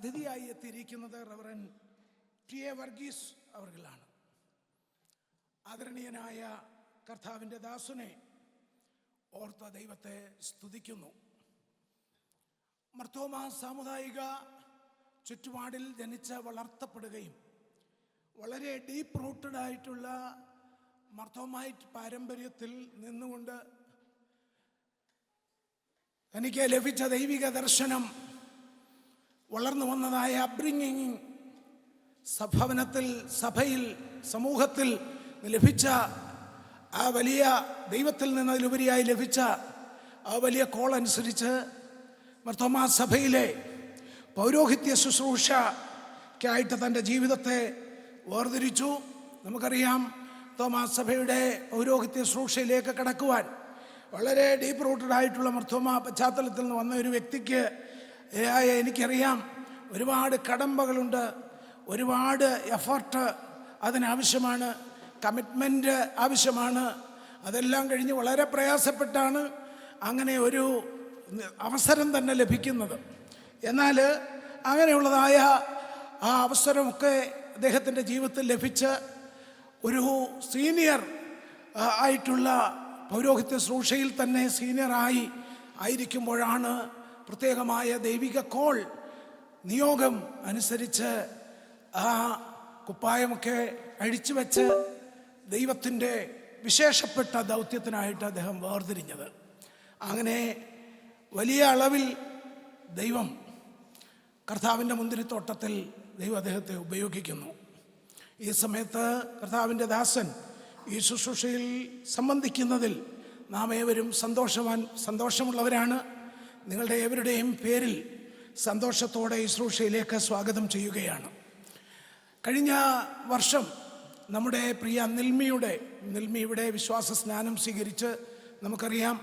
അതിഥിയായി എത്തിയിരിക്കുന്നത് reverend T A Varghese അവർകളാണ്. ആദരണീയനായ കർത്താവിൻ്റെ ദാസനെ ഓർത്ത ദൈവത്തെ സ്തുതിക്കുന്നു. മർത്തോമാ സാമുദായിക ചുറ്റുപാടിൽ ജനിച്ച് വളർത്തപ്പെടുകയും വളരെ ഡീപ്പ് റൂട്ടഡ് ആയിട്ടുള്ള മർത്തോമായിട്ട് പാരമ്പര്യത്തിൽ നിന്നുകൊണ്ട് എനിക്ക് ലഭിച്ച ദൈവിക ദർശനം, വളർന്നു വന്നതായ അപ്ബ്രിങ്ങിങ്, സഭവനത്തിൽ, സഭയിൽ, സമൂഹത്തിൽ ലഭിച്ച ആ വലിയ ദൈവത്തിൽ നിന്നതിലുപരിയായി ലഭിച്ച ആ വലിയ കോൾ അനുസരിച്ച് മർത്തോമാ സഭയിലെ പൗരോഹിത്യ ശുശ്രൂഷയ്ക്കായിട്ട് തൻ്റെ ജീവിതത്തെ വേർതിരിച്ചു. നമുക്കറിയാം, മർത്തോമാ സഭയുടെ പൗരോഹിത്യ ശുശ്രൂഷയിലേക്ക് കടക്കുവാൻ വളരെ ഡീപ്പ് റൂട്ടഡ് ആയിട്ടുള്ള മർത്തോമാ പശ്ചാത്തലത്തിൽ നിന്ന് വന്ന ഒരു വ്യക്തിക്ക് എനിക്കറിയാം, ഒരുപാട് കടമ്പകളുണ്ട്, ഒരുപാട് എഫർട്ട് അതിനാവശ്യമാണ്, കമ്മിറ്റ്മെൻറ്റ് ആവശ്യമാണ്. അതെല്ലാം കഴിഞ്ഞ് വളരെ പ്രയാസപ്പെട്ടാണ് അങ്ങനെ ഒരു അവസരം തന്നെ ലഭിക്കുന്നത്. എന്നാൽ അങ്ങനെയുള്ളതായ ആ അവസരമൊക്കെ അദ്ദേഹത്തിൻ്റെ ജീവിതത്തിൽ ലഭിച്ച് ഒരു സീനിയർ ആയിട്ടുള്ള പൗരോഹിത്യ ശുശ്രൂഷയിൽ തന്നെ സീനിയറായി ആയിരിക്കുമ്പോഴാണ് പ്രത്യേകമായ ദൈവിക കോൾ, നിയോഗം അനുസരിച്ച് ആ കുപ്പായമൊക്കെ അഴിച്ചു വെച്ച് ദൈവത്തിൻ്റെ വിശേഷപ്പെട്ട ദൗത്യത്തിനായിട്ട് അദ്ദേഹം വേർതിരിഞ്ഞത്. അങ്ങനെ വലിയ അളവിൽ ദൈവം കർത്താവിൻ്റെ മുന്തിരിത്തോട്ടത്തിൽ ദൈവം അദ്ദേഹത്തെ ഉപയോഗിക്കുന്നു. ഈ സമയത്ത് കർത്താവിൻ്റെ ദാസൻ ഈ ശുശ്രൂഷയിൽ സംബന്ധിക്കുന്നതിൽ നാം ഏവരും സന്തോഷമുള്ളവരാണ്. നിങ്ങളുടെ ഏവരുടെയും പേരിൽ സന്തോഷത്തോടെ ഈ ശുശ്രൂഷയിലേക്ക് സ്വാഗതം ചെയ്യുകയാണ്. കഴിഞ്ഞ വർഷം നമ്മുടെ പ്രിയ നിൽമിയുടെ വിശ്വാസ സ്നാനം സ്വീകരിച്ച്, നമുക്കറിയാം,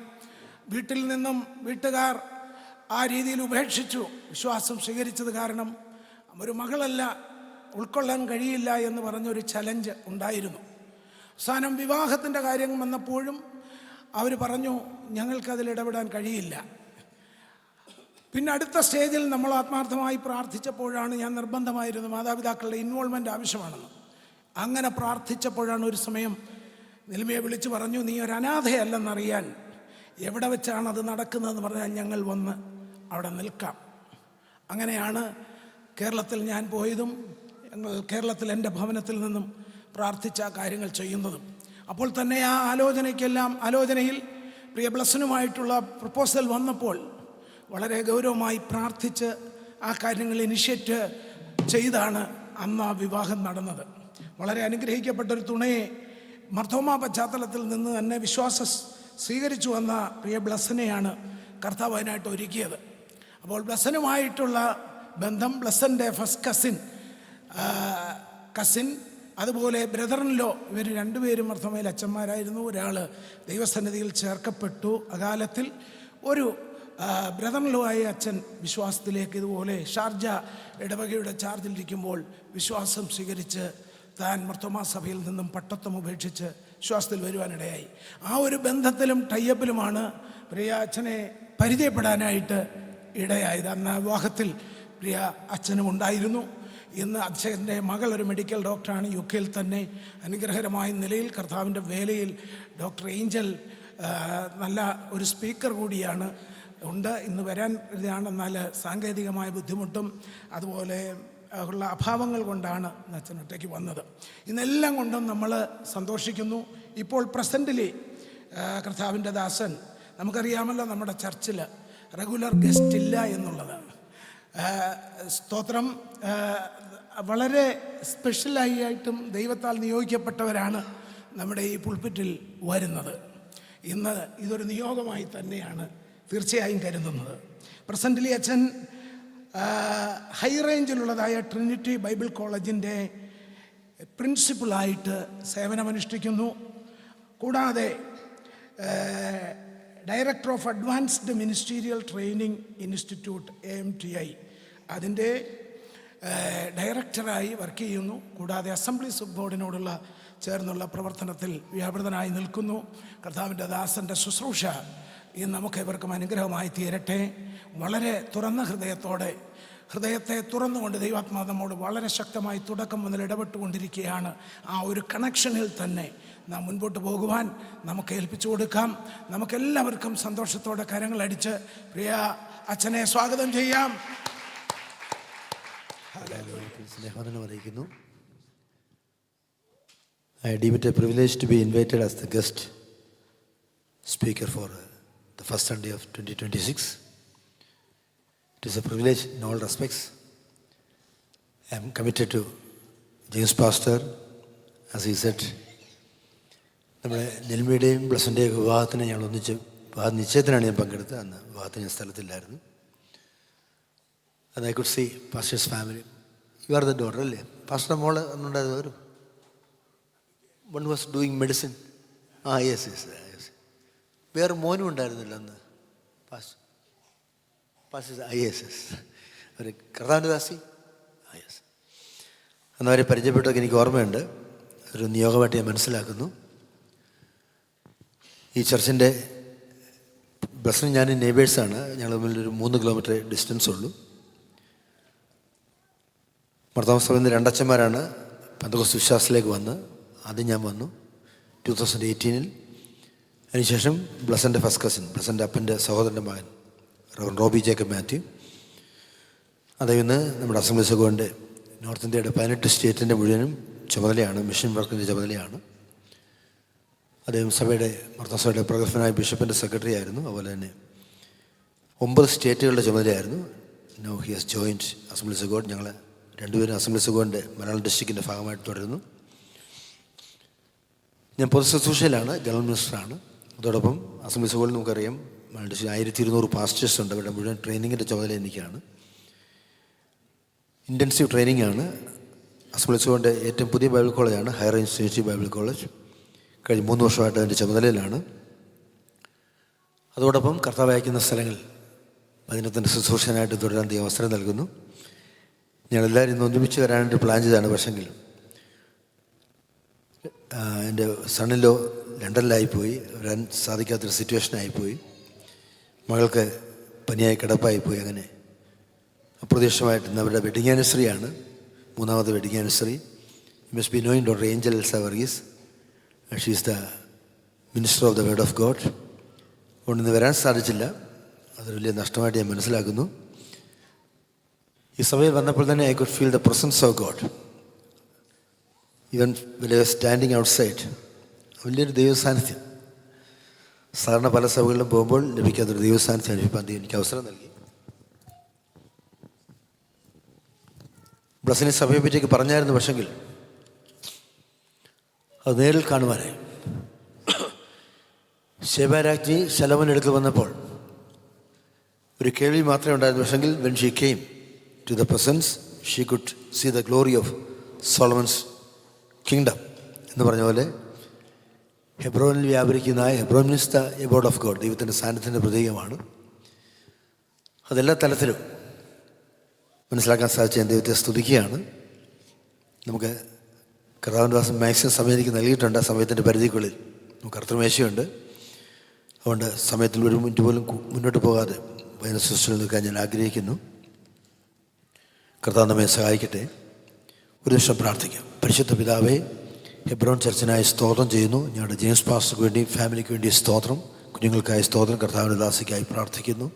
വീട്ടിൽ നിന്നും വീട്ടുകാർ ആ രീതിയിൽ ഉപേക്ഷിച്ചു. വിശ്വാസം സ്വീകരിച്ചത് കാരണം ഒരു മകളല്ല, ഉൾക്കൊള്ളാൻ കഴിയില്ല എന്ന് പറഞ്ഞൊരു ചലഞ്ച് ഉണ്ടായിരുന്നു. അവസാനം വിവാഹത്തിൻ്റെ കാര്യം വന്നപ്പോഴും അവർ പറഞ്ഞു, ഞങ്ങൾക്കതിൽ ഇടപെടാൻ കഴിയില്ല. പിന്നെ അടുത്ത സ്റ്റേജിൽ നമ്മൾ ആത്മാർത്ഥമായി പ്രാർത്ഥിച്ചപ്പോഴാണ്, ഞാൻ നിർബന്ധമായിരുന്നു മാതാപിതാക്കളുടെ ഇൻവോൾവ്മെൻ്റ് ആവശ്യമാണെന്ന്. അങ്ങനെ പ്രാർത്ഥിച്ചപ്പോഴാണ് ഒരു സമയം നിൽമയെ വിളിച്ച് പറഞ്ഞു, നീ ഒരു അനാഥയല്ലെന്നറിയാൻ എവിടെ വെച്ചാണ് അത് നടക്കുന്നതെന്ന് പറഞ്ഞാൽ ഞങ്ങൾ വന്ന് അവിടെ നിൽക്കാം. അങ്ങനെയാണ് കേരളത്തിൽ ഞാൻ പോയതും ഞങ്ങൾ കേരളത്തിൽ എൻ്റെ ഭവനത്തിൽ നിന്നും പ്രാർത്ഥിച്ച കാര്യങ്ങൾ ചെയ്യുന്നതും. അപ്പോൾ തന്നെ ആ ആലോചനയിൽ പ്രിയ ബ്ലസ്സനുമായിട്ടുള്ള പ്രപ്പോസൽ വന്നപ്പോൾ വളരെ ഗൗരവമായി പ്രാർത്ഥിച്ച് ആ കാര്യങ്ങൾ ഇനിഷ്യേറ്റ് ചെയ്താണ് അന്ന് ആ വിവാഹം നടന്നത്. വളരെ അനുഗ്രഹിക്കപ്പെട്ടൊരു തുണയെ മർത്തോമാ പശ്ചാത്തലത്തിൽ നിന്ന് തന്നെ വിശ്വാസം സ്വീകരിച്ചു വന്ന പ്രിയ ബ്ലസ്സനെയാണ് കർത്താവ് അതിനായിട്ട് ഒരുക്കിയത്. അപ്പോൾ ബ്ലസ്സനുമായിട്ടുള്ള ബന്ധം, ബ്ലസ്സൻ്റെ ഫസ്റ്റ് കസിൻ അതുപോലെ ബ്രദറിൻലോ, ഇവർ രണ്ടുപേരും മർത്തോമയിൽ അച്ഛന്മാരായിരുന്നു. ഒരാൾ ദൈവസന്നിധിയിൽ ചേർക്കപ്പെട്ടു അകാലത്തിൽ. ഒരു ബ്രദറിൻലോ ആയ അച്ഛൻ വിശ്വാസത്തിലേക്ക് ഇതുപോലെ ഷാർജ ഇടവകയുടെ ചാർജിലിരിക്കുമ്പോൾ വിശ്വാസം സ്വീകരിച്ച് താൻ മർത്തോമാ സഭയിൽ നിന്നും പട്ടത്വം ഉപേക്ഷിച്ച് വിശ്വാസത്തിൽ വരുവാനിടയായി. ആ ഒരു ബന്ധത്തിലും ടൈപ്പിലുമാണ് പ്രിയ അച്ഛനെ പരിചയപ്പെടാനായിട്ട് ഇടയായത്. അന്ന് വിവാഹത്തിൽ പ്രിയ അച്ഛനും ഉണ്ടായിരുന്നു. ഇന്ന് അച്ഛൻ്റെ മകൾ ഒരു മെഡിക്കൽ ഡോക്ടറാണ്, UK തന്നെ അനുഗ്രഹകരമായ നിലയിൽ കർത്താവിൻ്റെ വേലയിൽ. ഡോക്ടർ ഏഞ്ചൽ നല്ല ഒരു സ്പീക്കർ കൂടിയാണ്, ഇന്ന് വരാൻ ഇതാണ്. എന്നാൽ സാങ്കേതികമായ ബുദ്ധിമുട്ടും അതുപോലെ ഉള്ള അഭാവങ്ങൾ കൊണ്ടാണ് അച്ഛൻ ഒറ്റയ്ക്ക് വന്നത്. ഇന്നെല്ലാം കൊണ്ടും നമ്മൾ സന്തോഷിക്കുന്നു. ഇപ്പോൾ പ്രസൻ്റിലി കർത്താവിൻ്റെ ദാസൻ, നമുക്കറിയാമല്ലോ നമ്മുടെ ചർച്ചിൽ റെഗുലർ ഗസ്റ്റ് ഇല്ല എന്നുള്ളത്. സ്തോത്രം. വളരെ സ്പെഷ്യലായിട്ടും ദൈവത്താൽ നിയോഗിക്കപ്പെട്ടവരാണ് നമ്മുടെ ഈ പുൾപിറ്റിൽ വരുന്നത്. ഇന്ന് ഇതൊരു നിയോഗമായി തന്നെയാണ് തീർച്ചയായും കരുതുന്നത്. പ്രസൻ്റിലി അച്ഛൻ ഹൈ റേഞ്ചിലുള്ളതായ ട്രിനിറ്റി ബൈബിൾ കോളേജിൻ്റെ പ്രിൻസിപ്പളായിട്ട് സേവനമനുഷ്ഠിക്കുന്നു. കൂടാതെ director of advanced ministerial training institute AMTI അതിൻ്റെ ഡയറക്ടറായി വർക്ക് ചെയ്യുന്നു. കൂടാതെ അസംബ്ലീസ് ഓഫ് ഗോഡിനോടുള്ള ചേർന്നുള്ള പ്രവർത്തനത്തിൽ വ്യാപൃതനായി നിൽക്കുന്നു. കർത്താവിൻ്റെ ദാസൻ്റെ ശുശ്രൂഷ ഇന്ന് നമുക്ക് ഇവർക്കും അനുഗ്രഹമായി തീരട്ടെ. വളരെ തുറന്ന ഹൃദയത്തോടെ ഹൃദയത്തെ തുറന്നുകൊണ്ട് ദൈവാത്മാവ് നമ്മോട് വളരെ ശക്തമായി തുടക്കം മുതൽ ഇടപെട്ടുകൊണ്ടിരിക്കുകയാണ്. ആ ഒരു കണക്ഷനിൽ തന്നെ നാം മുൻപോട്ട് പോകുവാൻ നമുക്ക് ഏൽപ്പിച്ചു കൊടുക്കാം. നമുക്കെല്ലാവർക്കും സന്തോഷത്തോടെ കരങ്ങളടിച്ച് പ്രിയ അച്ഛനെ സ്വാഗതം ചെയ്യാം. സ്നേഹവന്ദനം അറിയിക്കുന്നു. I deem it a privilege to be invited as the guest speaker for the first Sunday of 2026. It is a privilege in all respects. I am committed to James Pastor, as he said. നമ്മുടെ നെൽമിയുടെയും ബ്ലസ്സിൻ്റെയും വിവാഹത്തിന് ഞങ്ങൾ ഒന്നിച്ച് നിശ്ചയത്തിനാണ് ഞാൻ പങ്കെടുത്തത്. അന്ന് വിവാഹത്തിന് ഞാൻ സ്ഥലത്തില്ലായിരുന്നു. And I could see Pastor's family. You are the daughter, അല്ലേ? പാസ്റ്ററുടെ മോള് അന്നുണ്ടായിരുന്നു. ഒരു one was doing medicine. Yes. വേറെ മോനും ഉണ്ടായിരുന്നില്ല അന്ന്. yes. അവർ കർത്താവിൻ്റെ ദാസി. yes. അന്ന് അവരെ പരിചയപ്പെട്ടൊക്കെ എനിക്ക് ഓർമ്മയുണ്ട്. ഒരു നിയോഗമായിട്ട് ഞാൻ മനസ്സിലാക്കുന്നു. ഈ ചർച്ചിൻ്റെ ബസ്സിന് ഞാൻ നെയ്ബേഴ്സാണ്. ഞങ്ങൾ തമ്മിലൊരു 3 കിലോമീറ്റർ ഡിസ്റ്റൻസ് ഉള്ളൂ. മർത്താമ സഭയിൽ രണ്ടച്ഛന്മാരാണ് പെന്തക്കോസ്ത് വിശ്വാസത്തിലേക്ക് വന്ന്. ആദ്യം ഞാൻ വന്നു 2018. അതിനുശേഷം ബ്ലസൻ്റെ ഫസ്റ്റ് കസിൻ, ബ്ലസൻ്റെ അപ്പൻ്റെ സഹോദരൻ്റെ മകൻ റോബി ജേക്കബ് മാത്യു. അദ്ദേഹം ഇന്ന് നമ്മുടെ അസംബ്ലീസ് ഗവൺമെൻറ് നോർത്ത് ഇന്ത്യയുടെ 18 സ്റ്റേറ്റിൻ്റെ മുഴുവനും ചുമതലയാണ്, മിഷൻ വർക്കിൻ്റെ ചുമതലയാണ്. അദ്ദേഹം മർത്താമ സഭയുടെ പ്രഗത്ഭനായ ബിഷപ്പിൻ്റെ സെക്രട്ടറി ആയിരുന്നു. അതുപോലെ തന്നെ 9 സ്റ്റേറ്റുകളുടെ ചുമതലയായിരുന്നു. Now he has joined assemblies god. ഞങ്ങൾ രണ്ടുപേരും അസംബ്ലീസ് ഗോഡിൻ്റെ മലയാളം ഡിസ്ട്രിക്റ്റിൻ്റെ ഭാഗമായിട്ട് തുടരുന്നു. ഞാൻ പൊതു ശുശ്രൂഷയിലാണ്, ജനറൽ മിനിസ്റ്ററാണ്. അതോടൊപ്പം അസംബ്ലീസ് ഗോഡിൽ നമുക്കറിയാം 1200 പാസ്റ്റേഴ്സ് ഉണ്ട്. അവരുടെ മുഴുവൻ ട്രെയിനിങ്ങിൻ്റെ ചുമതല എനിക്കാണ്. ഇൻറ്റൻസീവ് ട്രെയിനിങ് ആണ്. അസംബ്ലീസ് ഗോഡിൻ്റെ ഏറ്റവും പുതിയ ബൈബിൾ കോളേജാണ് ഹയർ ഇൻസ്റ്റിറ്റ്യൂട്ട് ബൈബിൾ കോളേജ്. കഴിഞ്ഞ 3 വർഷമായിട്ട് അതിൻ്റെ ചുമതലയിലാണ്. അതോടൊപ്പം കർത്താവ് അയക്കുന്ന സ്ഥലങ്ങളിൽ വചനത്തിൻ്റെ ശുശ്രൂഷനായിട്ട് തുടരാൻ ദൈവം അവസരം നൽകുന്നു. ഞങ്ങളെല്ലാവരും ഇന്ന് ഒന്നിപ്പിച്ച് വരാനായിട്ട് പ്ലാൻ ചെയ്താണ്. പക്ഷെങ്കിൽ എൻ്റെ സണ്ണിലോ ലണ്ടനിലായിപ്പോയി, വരാൻ സാധിക്കാത്തൊരു സിറ്റുവേഷനായിപ്പോയി. മകൾക്ക് പനിയായി കിടപ്പായിപ്പോയി. അങ്ങനെ അപ്രതീക്ഷിതമായിട്ട് ഇന്ന് അവരുടെ വെഡിങ് ആനിവേഴ്സറിയാണ്, 3ാമത്തെ wedding anniversary. You must be knowing doctor Angel Elsa Varghese. She is the minister of the word of God. അതുകൊണ്ട് ഇന്ന് വരാൻ സാധിച്ചില്ല. അതൊരു വലിയ നഷ്ടമായിട്ട് ഞാൻ മനസ്സിലാക്കുന്നു. ഈ സഭയിൽ വന്നപ്പോൾ തന്നെ I could feel the presence of God. Even വലിയ സ്റ്റാൻഡിങ് ഔട്ട്സൈഡ്, വലിയൊരു ദൈവസാന്നിധ്യം. സാധാരണ പല സഭകളിലും പോകുമ്പോൾ ലഭിക്കാത്തൊരു ദൈവസാന്നിധ്യം അനുഭവിക്കാൻ എനിക്ക് അവസരം നൽകി. ബ്ലസ്സിനെ സഭയെ പറ്റിയൊക്കെ പറഞ്ഞായിരുന്നു. പക്ഷെങ്കിൽ അത് നേരിൽ കാണുവാനായി ശേബാരാജ്ഞി ശലോമോനെടുത്ത് വന്നപ്പോൾ ഒരു കേൾവി മാത്രമേ ഉണ്ടായിരുന്നു. പക്ഷെങ്കിൽ when she came to the presence, she could see the glory of Solomon's kingdom. എന്ന് പറഞ്ഞ പോലെ ഹെബ്രോനിൽ വ്യാപരിക്കുന്ന Hebron means the aboard of God, ദൈവത്തിൻ്റെ സാന്നിധ്യത്തിൻ്റെ പ്രതീകമാണ്. അതെല്ലാ തലത്തിലും മനസ്സിലാക്കാൻ സാധിച്ച ഞാൻ ദൈവത്തെ സ്തുതിക്കുകയാണ്. നമുക്ക് കർത്താവിൻ്റെ ദാസൻ മാക്സിമം സമയം എനിക്ക് നൽകിയിട്ടുണ്ട്. ആ സമയത്തിൻ്റെ പരിധിക്കുള്ളിൽ നമുക്ക് കർത്തൃമേശയുണ്ട്. അതുകൊണ്ട് സമയത്തിൽ ഒരു മിനിറ്റ് പോലും മുന്നോട്ട് പോകാതെ വചന ശുശ്രൂഷയിൽ നിൽക്കാൻ ഞാൻ ആഗ്രഹിക്കുന്നു. കർത്താവ് നമ്മെ സഹായിക്കട്ടെ. ഒരു നിമിഷം പ്രാർത്ഥിക്കാം. പരിശുദ്ധ പിതാവേ, ഹെബ്രോൻ ചർച്ചിനായി സ്തോത്രം ചെയ്യുന്നു. ഞങ്ങളുടെ ജെയിംസ് പാസ്റ്റർക്ക് വേണ്ടി, ഫാമിലിക്ക് വേണ്ടി സ്തോത്രം. കുഞ്ഞുങ്ങൾക്കായി സ്തോത്രം. കർത്താവിൻ്റെ ദാസിക്കായി പ്രാർത്ഥിക്കുന്നു.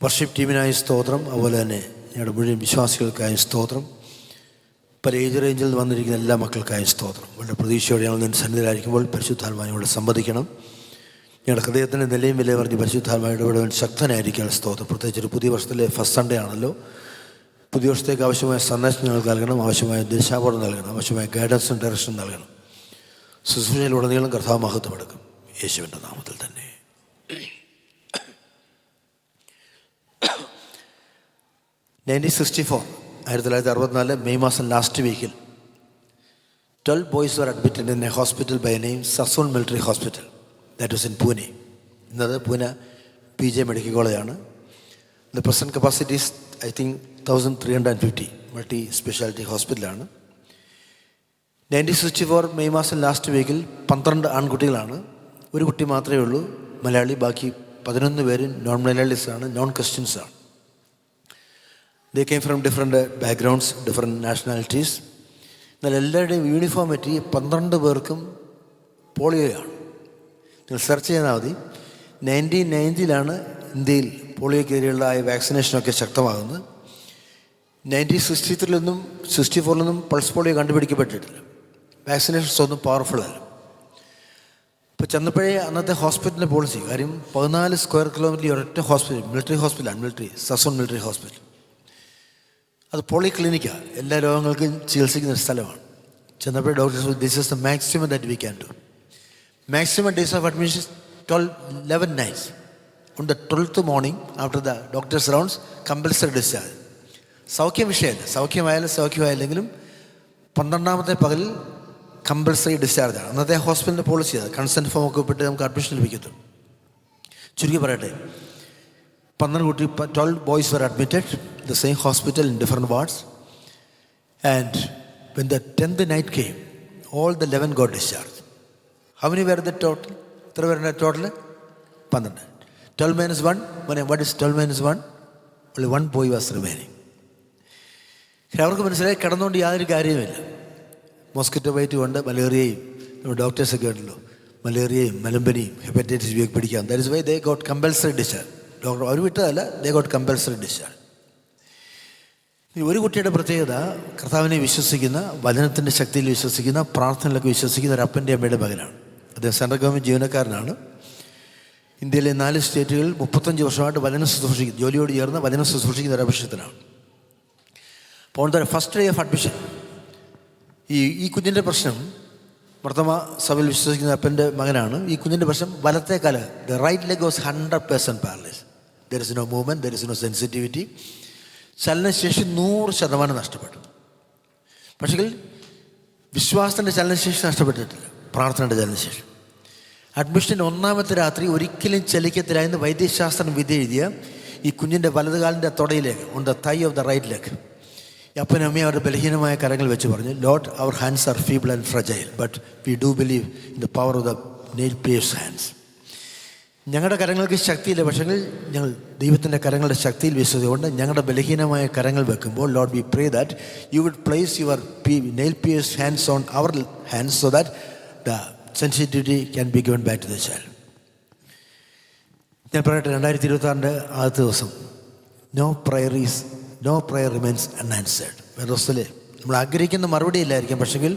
വർഷിപ്പ് ടീമിനായി സ്തോത്രം. അതുപോലെ തന്നെ ഞങ്ങളുടെ മുഴുവൻ വിശ്വാസികൾക്കായി സ്തോത്രം. പല ഏജ് റേഞ്ചിൽ വന്നിരിക്കുന്ന എല്ലാ മക്കൾക്കായും സ്തോത്രം. വളരെ പ്രതീക്ഷയോടെ ഞങ്ങൾ നിന്റെ സന്നിധിയിലായിരിക്കുമ്പോൾ പരിശുദ്ധാത്മാവിനോട് സംവദിക്കണം. ഞങ്ങളുടെ ഹൃദയത്തിൻ്റെ നിലയും വില പറഞ്ഞ് പരിശുദ്ധാത്മാവ് ഇടപെടാൻ ശക്തനായിരിക്കാൻ സ്തോത്രം. പ്രത്യേകിച്ച് ഒരു പുതിയ വർഷത്തിലെ ഫസ്റ്റ് സൺഡേ ആണല്ലോ. പുതിയ വർഷത്തേക്ക് ആവശ്യമായ സന്ദേശം ഞങ്ങൾക്ക് നൽകണം, ആവശ്യമായ ദിശാബോധം നൽകണം, ആവശ്യമായ ഗൈഡൻസും ഡയറക്ഷനും നൽകണം. ശുശ്രൂഷയിലുടനീളം കർത്താവ് മഹത്വമെടുക്കും. യേശുവിൻ്റെ നാമത്തിൽ തന്നെ. 1964 മെയ് മാസം ലാസ്റ്റ് വീക്കിൽ 12 boys were admitted in a hospital by name Sassoon Military Hospital. That was in Pune. ഇന്നത് പൂനെ PJ മെഡിക്കൽ കോളേജാണ്. The present capacity is I think 1350 multi speciality ഹോസ്പിറ്റലാണ്. 1964 മെയ് മാസം ലാസ്റ്റ് വീക്കിൽ 12 ആൺകുട്ടികളാണ്. ഒരു കുട്ടി മാത്രമേ ഉള്ളൂ മലയാളി. ബാക്കി 11 പേരും നോൺ മലയാളീസാണ്, നോൺ ക്രിസ്ത്യൻസാണ്. They came from different backgrounds, different nationalities. എന്നാൽ എല്ലാവരുടെയും യൂണിഫോമിറ്റി 12 പേർക്കും പോളിയോയാണ്. നിങ്ങൾ സെർച്ച് ചെയ്താൽ മതി. 1990 ഇന്ത്യയിൽ പോളിയോക്കെതിരെയുള്ള വാക്സിനേഷനൊക്കെ ശക്തമാകുന്നത്. 1963 64 പൾസ് പോളിയോ കണ്ടുപിടിക്കപ്പെട്ടിട്ടില്ല. വാക്സിനേഷൻസ് ഒന്നും പവർഫുൾ അല്ല. ഇപ്പോൾ ചെന്നപ്പോഴേ അന്നത്തെ ഹോസ്പിറ്റലിൻ്റെ പോളിസി, കാര്യം 14 സ്ക്വയർ കിലോമീറ്ററിൽ ഒരൊറ്റ ഹോസ്പിറ്റൽ, മിലിറ്ററി ഹോസ്പിറ്റലാണ്, സസോൺ മിലിറ്ററി ഹോസ്പിറ്റൽ. അത് പോളി ക്ലിനിക്കാണ്, എല്ലാ രോഗങ്ങൾക്കും ചികിത്സിക്കുന്ന ഒരു സ്ഥലമാണ്. ചെന്നപ്പോഴേ doctors, this is the maximum that we can do. Maximum days of admission 11 nights. On the 12th morning, after the doctor's rounds, compulsory discharge. സൗഖ്യം വിഷയമല്ല, സൗഖ്യമായില്ലെങ്കിലും 12ാമത്തെ പകലിൽ കമ്പൽസറി ഡിസ്ചാർജാണ്. അന്നത്തെ ഹോസ്പിറ്റലിൻ്റെ പോളിസി അത്. കൺസെൻറ്റ് ഫോം ഒക്കെ ഇട്ട് നമുക്ക് അഡ്മിഷൻ ലഭിക്കത്തുള്ളൂ. ചുരുക്കി പറയട്ടെ, 12 boys were admitted in the same hospital in different wards, and when the 10th night came, all the 11 got discharged. How many were the total? എത്ര പേരുടെ total? 12. 12 minus 1, what is 12 minus 1? Only 1 boy was remaining. അവർക്ക് മനസ്സിലായി കിടന്നുകൊണ്ട് യാതൊരു കാര്യവുമില്ല. Mosquito byte കൊണ്ട് മലേറിയയും, ഡോക്ടേഴ്സൊക്കെ ഉണ്ടല്ലോ, മലേറിയയും മലമ്പനിയും hepatitis B ഒക്കെ പിടിക്കാം. That is why they got compulsory discharge. Doctor അവർ വിട്ടതല്ല, ദേ ഗോട്ട് കമ്പൽസറി ഡിസ്ചാർജ്. ഒരു കുട്ടിയുടെ പ്രത്യേകത, കർത്താവിനെ വിശ്വസിക്കുന്ന, വചനത്തിൻ്റെ ശക്തിയിൽ വിശ്വസിക്കുന്ന, പ്രാർത്ഥനയിലൊക്കെ വിശ്വസിക്കുന്ന ഒരു അപ്പൻ്റെ അമ്മയുടെ മകനാണ്. അദ്ദേഹം സെൻട്രൽ ഗവൺമെൻറ് ജീവനക്കാരനാണ്. ഇന്ത്യയിലെ 4 സ്റ്റേറ്റുകളിൽ 35 വർഷമായിട്ട് വചനം ശുശ്രൂഷിക്കുന്ന, ജോലിയോട് ചേർന്ന് വചനം ശുശ്രൂഷിക്കുന്ന ഒരു അഭിഷേകത്തിനാണ്. അപ്പോൾ on the first day of admission ഈ കുഞ്ഞിൻ്റെ പ്രശ്നം, വർത്തമ സഭയിൽ വിശ്വസിക്കുന്ന അപ്പൻ്റെ മകനാണ്. ഈ കുഞ്ഞിൻ്റെ പ്രശ്നം വലത്തെ കാല്, the right leg was 100% paralyse. There is no movement, there is no sensitivity. ചലനശേഷി 100% നഷ്ടപ്പെട്ടു. പക്ഷേ വിശ്വാസത്തിൻ്റെ ചലനശേഷി നഷ്ടപ്പെട്ടിട്ടില്ല, പ്രാർത്ഥനയുടെ ചലനശേഷി. അഡ്മിഷൻ 1ാമത്തെ രാത്രി ഒരിക്കലും ചലിക്കത്തില്ലായെന്ന് വൈദ്യശാസ്ത്രം വിധി എഴുതിയ ഈ കുഞ്ഞിൻ്റെ വലതുകാലിൻ്റെ തൊടയിലേക്ക്, on the thigh of the right leg, അപ്പനും അമ്മയും അവരുടെ ബലഹീനമായ കരങ്ങൾ വെച്ച് പറഞ്ഞു, Lord, our hands are feeble and fragile, but we do believe in the power of the nail pierced hands. ഞങ്ങളുടെ കരങ്ങൾക്ക് ശക്തിയില്ല, പക്ഷേ ഞങ്ങൾ ദൈവത്തിൻ്റെ കരങ്ങളുടെ ശക്തിയിൽ വിശ്വസിച്ചുകൊണ്ട് ഞങ്ങളുടെ ബലഹീനമായ കരങ്ങൾ വെക്കുമ്പോൾ, Lord, we pray that you would place your nail pierced hands on our hands so that the sensitivity can be given back to the child. ഞാൻ പറയട്ടെ, 2026 ആദ്യത്തെ ദിവസം, നോ പ്രയർ റിമെയിൻസ് അൺആൻസേർഡ്. വേദോസ്തലേ നമ്മൾ ആഗ്രഹിക്കുന്ന മറുപടി ഇല്ലായിരിക്കും, പക്ഷെങ്കിൽ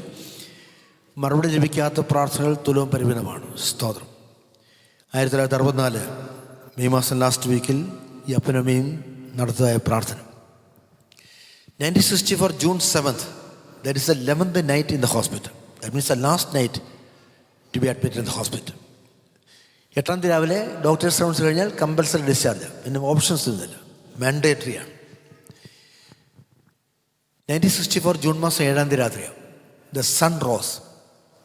മറുപടി ലഭിക്കാത്ത പ്രാർത്ഥനകൾ തുലവും പരിമിതമാണ്. സ്തോത്രം. 1964 മെയ് മാസം ലാസ്റ്റ് വീക്കിൽ ഈ അപ്പനമ്മയും നടത്തിയതായ പ്രാർത്ഥന. 1964 June 7th, that is the 11th night in the hospital. That means the last night to be admitted in the hospital. 8ാം തീയതി രാവിലെ ഡോക്ടേഴ്സ് റൗണ്ട്സ് കഴിഞ്ഞാൽ കമ്പൽസറി ഡിസ്ചാർജ്. പിന്നെ ഓപ്ഷൻസ് ഒന്നുമില്ല, മാൻഡേറ്ററിയാണ്. 1964 ജൂൺ മാസം 7ാം തീയതി രാത്രിയാണ്. The sun rose.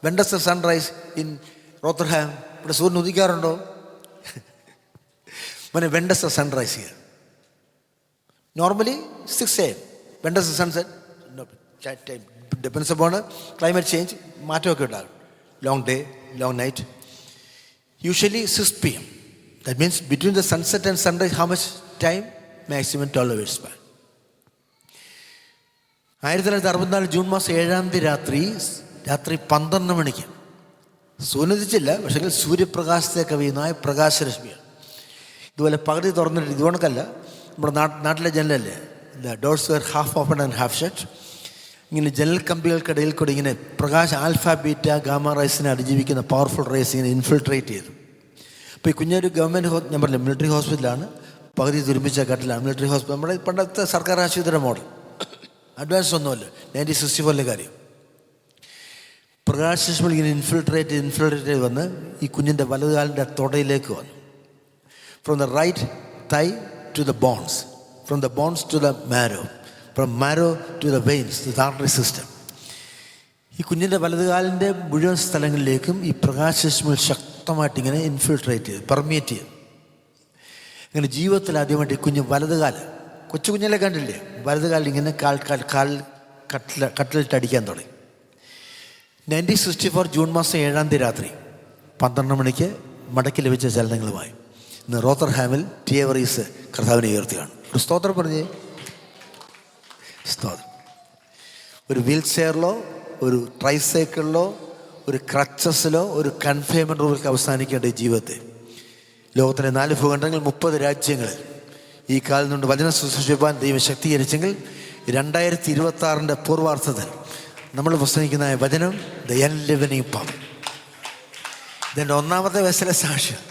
When does the sun rise in Rotherham? ഇവിടെ സൂര്യൻ ഉദിക്കാറുണ്ടോ? When does the sun rise here? Normally 6 AM. When does the sun set? Depends upon climate change, മാറ്റമൊക്കെ ഉണ്ടാകും. Long day, long night. Usually 6 PM. That means between the sunset and sunrise, how much time? Maximum 12 hours span. 1964 June മാസം 7ാം തീയതി രാത്രി 12 മണിക്ക് സൂര്യനുദിച്ചില്ല, പക്ഷേ സൂര്യപ്രകാശത്തെ കവിയുന്നതായ പ്രകാശരശ്മിയാണ്. ഇതുപോലെ പകുതി തുറന്നിട്ട്, ഇതുകൊണ്ടല്ല, നമ്മുടെ നാട്ടിലെ ജനലല്ലേ, doors were half open and half shut. ഇങ്ങനെ ജനൽ കമ്പികൾക്കിടയിൽ കൂടി ഇങ്ങനെ ആൽഫ ബീറ്റ ഗാമ റൈസിനെ അതിജീവിക്കുന്ന പവർഫുൾ റേസ് ഇങ്ങനെ ഇൻഫിൽട്രേറ്റ് ചെയ്തു. അപ്പോൾ ഈ കുഞ്ഞൊരു ഗവൺമെൻറ്, ഞാൻ പറഞ്ഞില്ല, മിലിറ്ററി ഹോസ്പിറ്റലാണ്, പകുതി തുരുമ്പിച്ച കട്ടിലാണ് മിലിറ്ററി ഹോസ്പിറ്റൽ. നമ്മുടെ പണ്ടത്തെ സർക്കാർ ആശുപത്രിയുടെ മോഡൽ, അഡ്വാൻസ് ഒന്നുമല്ല. 1964 കാര്യം. പ്രകാശരശ്മികൾ ഇങ്ങനെ ഇൻഫിൽട്രേറ്റ് വന്ന് ഈ കുഞ്ഞിൻ്റെ വലതുകാലിൻ്റെ തൊടയിലേക്ക് വന്നു. From the right thigh to the bones, from the bones to the marrow, from marrow to the veins, the artery system. ഈ കുഞ്ഞിൻ്റെ വലതുകാലിൻ്റെ മുഴുവൻ സ്ഥലങ്ങളിലേക്കും ഈ പ്രകാശരശ്മികൾ ശക്തമായിട്ട് ഇങ്ങനെ ഇൻഫിൽട്രേറ്റ് ചെയ്ത്, പെർമിയേറ്റ് ചെയ്തു. ഇങ്ങനെ ജീവിതത്തിൽ ആദ്യമായിട്ട് ഈ കുഞ്ഞ് വലതുകാല്, കൊച്ചു കുഞ്ഞിലെ കണ്ടില്ലേ, വലതുകാലിൽ ഇങ്ങനെ കട്ടിലിട്ടടിക്കാൻ തുടങ്ങി. 1964 ജൂൺ മാസം 7ാം തീയതി രാത്രി 12 മണിക്ക് മടക്കി ലഭിച്ച ചലനങ്ങളുമായി ഇന്ന് റോത്തർഹാമിൽ ടിയവറീസ് കർത്താവിനെ ഉയർത്തുകയാണ്. ഒരു സ്തോത്രം പറഞ്ഞേ. സ്തോത്രം. ഒരു വീൽ ചെയറിലോ ഒരു ട്രൈസൈക്കിളിലോ ഒരു ക്രച്ചസിലോ ഒരു കൺഫൈൻമെൻ്റ് റൂമിലേക്ക് അവസാനിക്കേണ്ട ഈ ജീവിതത്തെ ലോകത്തിലെ 4 ഭൂഖണ്ഡങ്ങൾ 30 രാജ്യങ്ങളിൽ ഈ കാലം കൊണ്ട് വചനം ശുശ്രൂഷിപ്പാൻ ദൈവം ശക്തീകരിച്ചെങ്കിൽ 2026 പൂർവാർത്ഥത്തിൽ നമ്മൾ പ്രസംഗിക്കുന്ന വചനം ദ എൻലിവനിങ് പവർ. ഇതിൻ്റെ 1-ാമത്തെ വയസ്സിലെ സാക്ഷ്യം.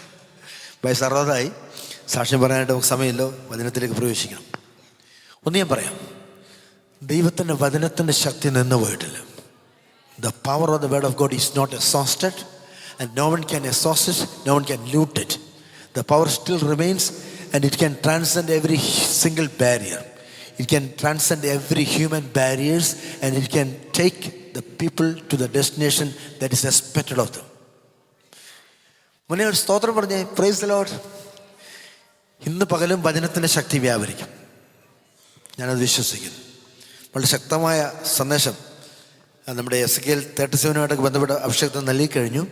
വയസ്സ് 60 സാക്ഷ്യം പറയാനായിട്ട് നമുക്ക് സമയമില്ലോ, വചനത്തിലേക്ക് പ്രവേശിക്കണം. ഒന്ന് ഞാൻ പറയാം, ദൈവത്തിൻ്റെ വചനത്തിൻ്റെ ശക്തി നിന്ന് പോയിട്ടില്ല. The power of the word of God is not exhausted, and no one can exhaust it, no one can loot it. The power still remains, and it can transcend every single barrier. It can transcend every human barriers, and it can take the people to the destination that is expected of them. മുന്നേ ഒരു സ്തോത്രം പറഞ്ഞേ, praise the Lord. ഇന്ന് പകലും വചനത്തിൻ്റെ ശക്തി വ്യാപരിക്കും, ഞാനത് വിശ്വസിക്കുന്നു. വളരെ ശക്തമായ സന്ദേശം നമ്മുടെ എസെക്കിയേൽ 37 ബന്ധപ്പെട്ട അഭിഷേകത്തെ നൽകിക്കഴിഞ്ഞു.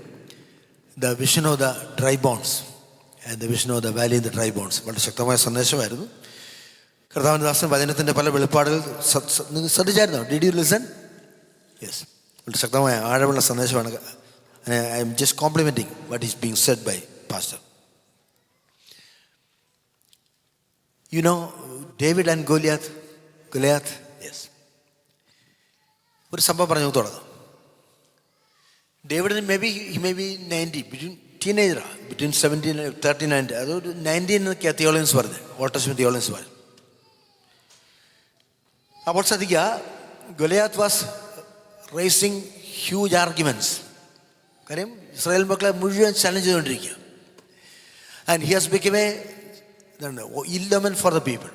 The vision of the dry bones and the vision of the valley in the dry bones. വളരെ ശക്തമായ സന്ദേശമായിരുന്നു. കർത്താവിൻ്റെ ദാസൻ വചനത്തിൻ്റെ പല വെളിപ്പാടുകൾ നിങ്ങൾ ശ്രദ്ധിച്ചായിരുന്നോ? Did you listen? യെസ്. വളരെ ശക്തമായ ആഴമുള്ള സന്ദേശമാണ്. I'm just complimenting what is being said by pastor. You know David and Goliath. Yes. ഒരു സംഭവം പറഞ്ഞു തുടങ്ങാം. ഡേവിഡിന് മേ ബി 90, ബിറ്റ്വീൻ ടീനേജറാണ്, ബിറ്റ്വീൻ 17 39, അതൊരു 19 എന്നൊക്കെ തിയോളജൻസ് പറഞ്ഞു, ഓൾഡ് ടെസ്റ്റ്മെന്റ് തിയോളജൻസ് പറഞ്ഞു. അപ്പോൾ ശ്രദ്ധിക്കുക, Goliath was raising huge arguments. കാര്യം ഇസ്രായേൽ മക്കളെ മുഴുവൻ ചലഞ്ച് ചെയ്തുകൊണ്ടിരിക്കുക. And he has become a ill omen for the people.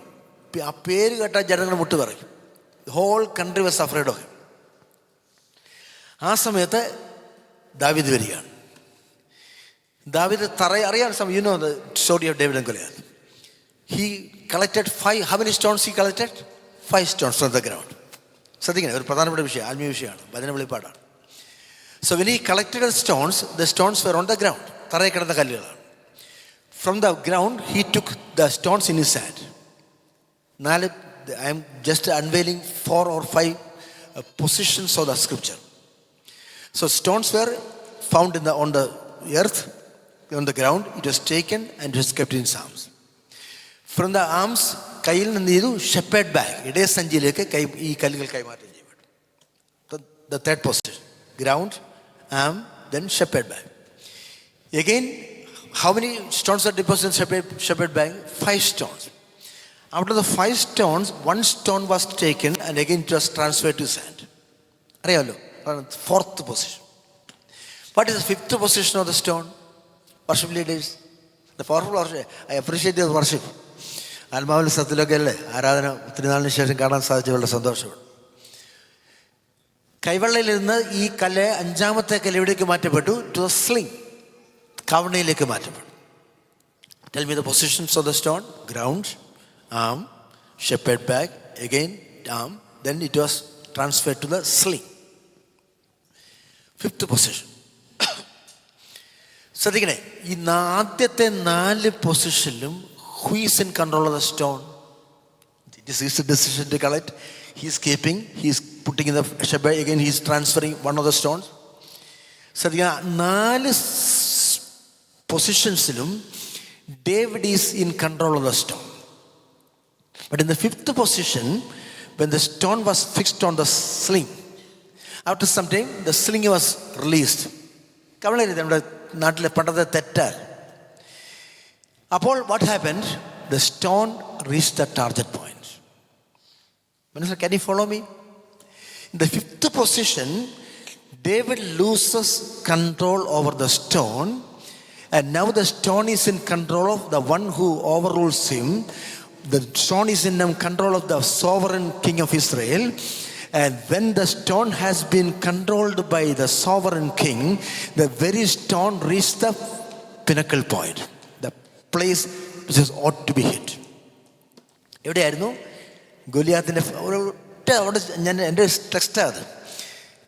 ആ പേര് കേട്ടാൽ ജനങ്ങൾ മുട്ട് പറയും. The whole country was afraid of him. ആ സമയത്ത് ദാവീദ് വരികയാണ്. ദാവീദ് അറിയാൻ സമയം, you know the story of David and Goliath. He collected 5, how many stones he collected? 5 stones from the ground. ശ്രദ്ധിക്കണം, ഒരു പ്രധാനപ്പെട്ട വിഷയം, ആത്മീയ വിഷയമാണ്, വചന വെളിപ്പാടാണ്. So when he collected the stones were on the ground. തറയിൽ കിടന്ന കല്ലുകളാണ്. From the ground he took the stones in his hand. 4, I'm just unveiling 4 or 5 positions of the scripture. So stones were found on the earth, on the ground. It was taken and it was kept in his arms. From the arms, കയ്യിൽ നിന്ന് ചെയ്തു shepherd bag, ഇടയ സഞ്ചിയിലേക്ക് ഈ കല്ലുകൾ കൈമാറ്റം ചെയ്യപ്പെട്ടു. The third position, ground, arm, then shepherd bag. Again, how many stones are deposited in shepherd bag? 5 stones. Out of the 5 stones, 1 stone was taken and again it was transferred to sand. അറിയാമല്ലോ, 4th position. What is the 5th position of the stone? Worship leaders, the powerful worship. I appreciate the worship. ആത്മാവിൽ സത്യത്തിലൊക്കെ അല്ലേ ആരാധന ഒത്തിരി നാളിന് ശേഷം കാണാൻ സാധിച്ചവരുടെ സന്തോഷമാണ്. കൈവെള്ളയിൽ നിന്ന് ഈ കല്ല് 5ാമത്തെ കല്ല് എവിടേക്ക് മാറ്റപ്പെട്ടു? ടു സ്ലിംഗ്, കവണയിലേക്ക് മാറ്റപ്പെട്ടു. Tell me the positions of the stone. Ground, arm, shepherd bag, again arm, then it was transferred to the sling. 5th position. ശ്രദ്ധിക്കണേ, ഈ ആദ്യത്തെ 4 പൊസിഷനിലും who is in control of the stone? It is his decision to collect. He is keeping, he is putting in the shepherd, again he is transferring one of the stones. So the 4 positionsilum David is in control of the stone. But in the 5th position, when the stone was fixed on the sling, after some time the sling was released. കവളരുത്, നമ്മുടെ നാട്ടിലെ പണ്ടത്തെ തെറ്റാൽ. അപ്പോൾ what happened? The stone reached the target point. Can you follow me? In the 5th position, David loses control over the stone, and now the stone is in control of the one who overrules him. The stone is in control of the sovereign king of Israel. And when the stone has been controlled by the sovereign king, the very stone reached the pinnacle point, the place which is ought to be hit. എവിടെയായിരുന്നു? ഗോലിയാത്തിൻ്റെ ഞാൻ എൻ്റെ ടെക്സ്റ്റാണ് അത്.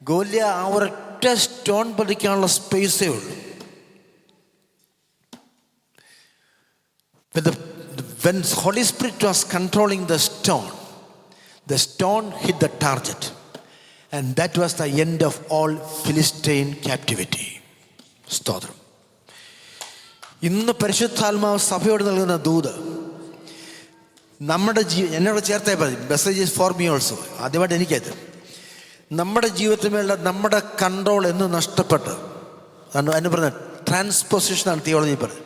ഗോലിയ ആ ഒരൊറ്റ stone പതിക്കാനുള്ള സ്പേസേ ഉള്ളൂ. When Holy Spirit was controlling the stone, The stone hit the target. And that was the end of all Philistine captivity. സ്തോത്രം. ഇന്ന് പരിശുദ്ധാത്മാവ് സഭയോട് നൽകുന്ന ദൂത് നമ്മുടെ എന്നോട് ചേർത്തേ പറയും. Message is for me also. ആദ്യമായിട്ട് എനിക്കത് നമ്മുടെ ജീവിതത്തിലുള്ള നമ്മുടെ കൺട്രോൾ എന്ന് നഷ്ടപ്പെട്ട് അതിന് പറഞ്ഞ ട്രാൻസ്പൊസിഷനാണ് തിയോളജി പറയുന്നത്.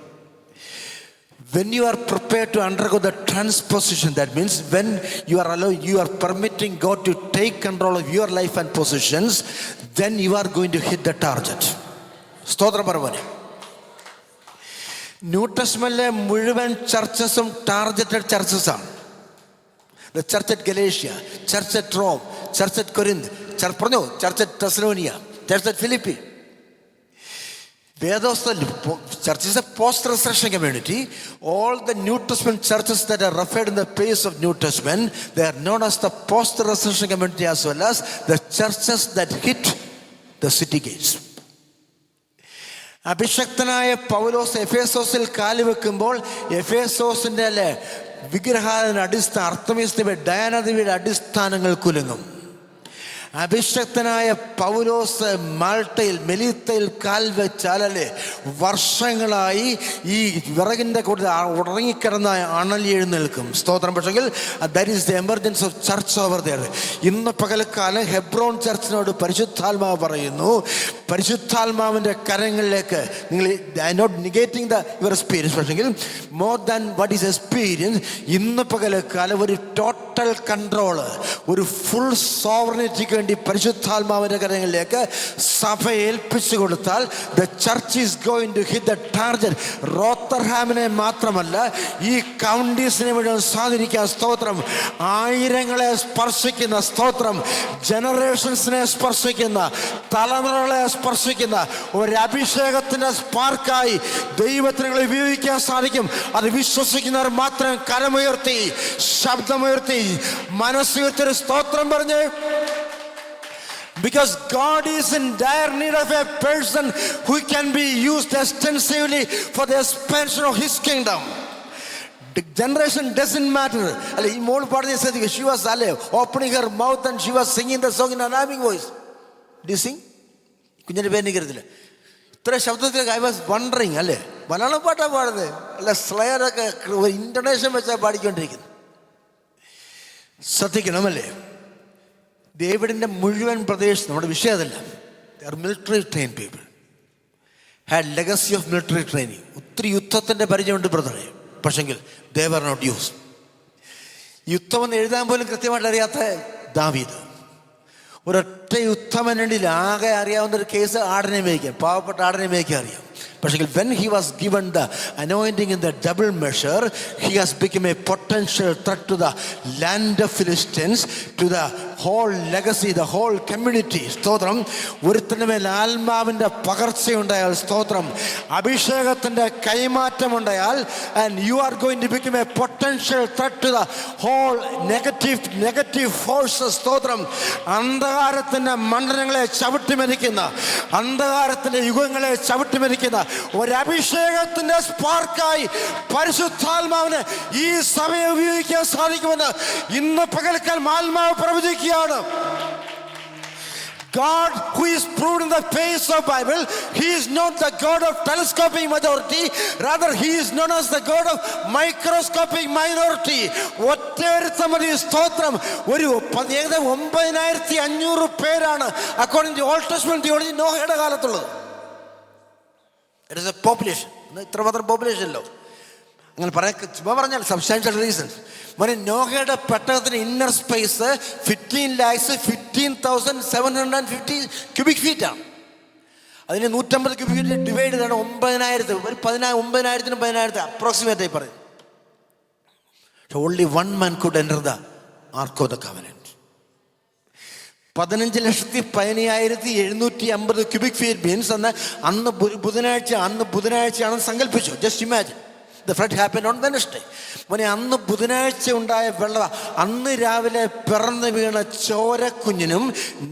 When you are prepared to undergo the transposition, that means when you are permitting God to take control of your life and possessions, then you are going to hit the target. സ്തോത്രം പറവനെ. New ടെസ്റ്റ്മെന്റിലെ മുഴുവൻ ചർച്ചസും targeted churches ആണ്. The church at Galatia, church at Rome, church at Corinth, church at Thessalonica, church at Philippi. Vedasta church is a post-resurrection community. All the New Testament churches that are referred in the pace of New Testament, they are known as the post-resurrection community as well as the churches that hit the city gates. അഭിഷക്തനായ പൗലോസ് എഫേസോസിൽ കാലുവെക്കുമ്പോൾ എഫേസോസിന്റെ വിഗ്രഹാരാധന അടിസ്ഥാന അർത്തമിസ്തുവ ഡയാനദേവിയുടെ അടിസ്ഥാനങ്ങൾ കുലുങ്ങും. അഭിഷക്തനായ പൗലോസ് മാൾട്ടയിൽ മെലീത്തയിൽ കാൽ വെച്ചാലല്ലേ വർഷങ്ങളായി ഈ വിറകിൻ്റെ കൂടെ ഉറങ്ങിക്കിടന്ന അണലി എഴുന്നേൽക്കും. സ്തോത്രം. പക്ഷെങ്കിൽ that is the emergence of church over there. ഇന്ന് പകൽക്കാലം ഹെബ്രോൺ ചർച്ചിനോട് പരിശുദ്ധാത്മാവ് പറയുന്നു, പരിശുദ്ധാത്മാവിൻ്റെ കരങ്ങളിലേക്ക് നിങ്ങൾ I not negating your experience, പക്ഷെങ്കിൽ more than what is experience, ഇന്ന് പകൽക്കാലം ഒരു ടോട്ടൽ കൺട്രോള്, ഒരു ഫുൾ സോവറിനിറ്റിക്ക് വേണ്ടി പരിശുദ്ധാത്മാവിന്റെ കരങ്ങളിലേക്ക് സഭ ഏൽപ്പിച്ചു കൊടുത്താൽ the church is going to hit the target. റോത്തർഹാമിനെ മാത്രമല്ല ഈ കൗണ്ടീസിനെ മുഴുവൻ സ്വാധീനിക്കാൻ സ്തോത്രം. ആയിരങ്ങളെ സ്പർശിക്കുന്ന സ്തോത്രം, ജനറേഷൻസിനെ സ്പർശിക്കുന്ന, തലമുറകളെ സ്പർശിക്കുന്ന ഒരു അഭിഷേകത്തിന്റെ സ്പാർക്കായി ദൈവത്തിന് ഉപയോഗിക്കാൻ സാധിക്കും. അത് വിശ്വസിക്കുന്നവർ മാത്രം കരമുയർത്തി, ശബ്ദമുയർത്തി, മനസ്സുയർത്തി സ്തോത്രം പറഞ്ഞ്. Because God is in dire need of a person who can be used extensively for the expansion of His kingdom. The generation doesn't matter. ഈ മോൾ പാടുന്ന ശ്രദ്ധിക്കുക. She was opening her mouth and she was singing the song in a rhyming voice. Do you sing? കുഞ്ഞിൻ്റെ പേര് നിൽക്കരുതില്ല. ഇത്ര ശബ്ദത്തിലേക്ക് I was wondering അല്ലേ, മലയാളം പാട്ടാണ് പാടുന്നത് അല്ല, സ്ലയറൊക്കെ ഇൻ്റർനേഷൻ വെച്ചാൽ പാടിക്കൊണ്ടിരിക്കുന്നു. ശ്രദ്ധിക്കണമല്ലേ. ഡേവിഡിൻ്റെ മുഴുവൻ പ്രദേശം, നമ്മുടെ വിഷയം അതല്ല, military train people had legacy of military training. ഒത്തിരി യുദ്ധത്തിൻ്റെ പരിചയമുണ്ട് ബ്രദറെ, പക്ഷെങ്കിൽ ദേ വർ നോട്ട് യൂസ്. യുദ്ധമെന്ന് എഴുതാൻ പോലും കൃത്യമായിട്ട് അറിയാത്ത ദാവീദ്, ഒരൊറ്റ യുദ്ധമെന്നിൽ ആകെ അറിയാവുന്നൊരു കേസ് ആടിനെ മേയ്ക്കാൻ, പാവപ്പെട്ട ആടിനെ മേയ്ക്കാൻ അറിയാം. പക്ഷേ when he was given the anointing in the double measure, he has become a potential threat to the land of Philistines, to the whole legacy, the whole community. സ്തോത്രം. ഒരുത്തിന് മേൽ ആത്മാവിൻ്റെ പകർച്ചയുണ്ടായാൽ, സ്തോത്രം, അഭിഷേകത്തിൻ്റെ കൈമാറ്റമുണ്ടായാൽ, and you are going to become a potential threat to the whole negative forces. സ്തോത്രം. അന്ധകാരത്തിൻ്റെ മണ്ഡലങ്ങളെ ചവിട്ടിമരിക്കുന്ന, അന്ധകാരത്തിൻ്റെ യുഗങ്ങളെ ചവിട്ടിമരിക്കുന്ന ഒരഭിഷേകത്തിന്റെ സ്പാർക്കായി പരിശുദ്ധാത്മാവിന് ഈ സഭയെ ഉപയോഗിക്കാൻ സാധിക്കുമെന്ന് ഇന്ന് പകൽക്കാലം ആത്മാവ് പ്രവചിക്കുകയാണ്. God who is proved in the face of Bible, He is not the God of telescopic majority, rather He is known as the God of microscopic minority. ഒറ്റരുത്തമതി സ്തോത്രം. ഒരു 9500 പേരാണ് according to Old Testament theology നോഹയുടെ കാലത്തുള്ളത്. It is a population. ഇത്രമാത്രം പോപ്പുലേഷനല്ലോ. അങ്ങനെ പറഞ്ഞാൽ substantial reasons. നോഹയുടെ പെട്ടകത്തിന് inner space 15,750 cubic feet ആണ്. അതിന് 150 ക്യൂബിക് ഫീറ്റ് ഡിവൈഡ് ചെയ്താണ് 9,000, ഒരു 9,000-നും 10,000 അപ്രോക്സിമേറ്റ് ആയി പറയും. പക്ഷെ only one man could enter the ark of the covenant. 15,15,750 cubic feet means അന്ന് ബുധനാഴ്ചയാണെന്ന് സങ്കല്പിച്ചു. Just imagine the flood happened on Wednesday. അന്ന് ബുധനാഴ്ച ഉണ്ടായ വെള്ളം, അന്ന് രാവിലെ പിറന്നു വീണ ചോരക്കുഞ്ഞിനും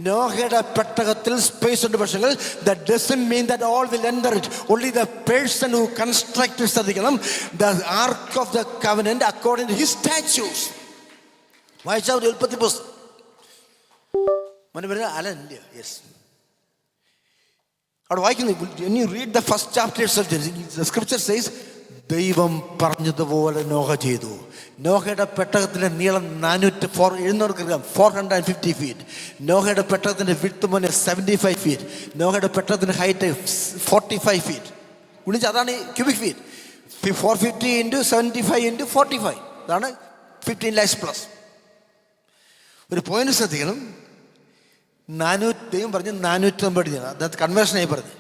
നോഹയുടെ പെട്ടകത്തിൽ സ്പേസ് ഉണ്ട്. പക്ഷേ that doesn't mean that all will enter it. Only the person who constructed, ശ്രദ്ധിക്കണം, the ark of the covenant according to his statutes. വായിച്ചാൽ ഒരു ഉൽപ്പത്തി പുസ്തകം പറയുന്നത് അല്ല യെസ് അവിടെ വായിക്കുന്നു. when you read the first chapter the scripture says ദൈവം പറഞ്ഞതുപോലെ നോഹ ചെയ്തു. നോഹയുടെ പെട്ടകത്തിൻ്റെ നീളം 450 ഫീറ്റ്. നോഹയുടെ പെട്ടകത്തിൻ്റെ വിഡ്ത്ത് 75 ഫീറ്റ്. നോഹയുടെ പെട്ടകത്തിൻ്റെ ഹൈറ്റ് 45 ഫീറ്റ്. ഗുണിച്ച് അതാണ് ക്യൂബിക് ഫീറ്റ്. 450 into 75 into 45 അതാണ് 15 lakhs പ്ലസ്. ഒരു പോയിന്റ് ശ്രദ്ധിക്കണം. 400 ദൈവം പറഞ്ഞ് 450 അടി, അതിനകത്ത് കൺവേർഷനായി പറഞ്ഞ്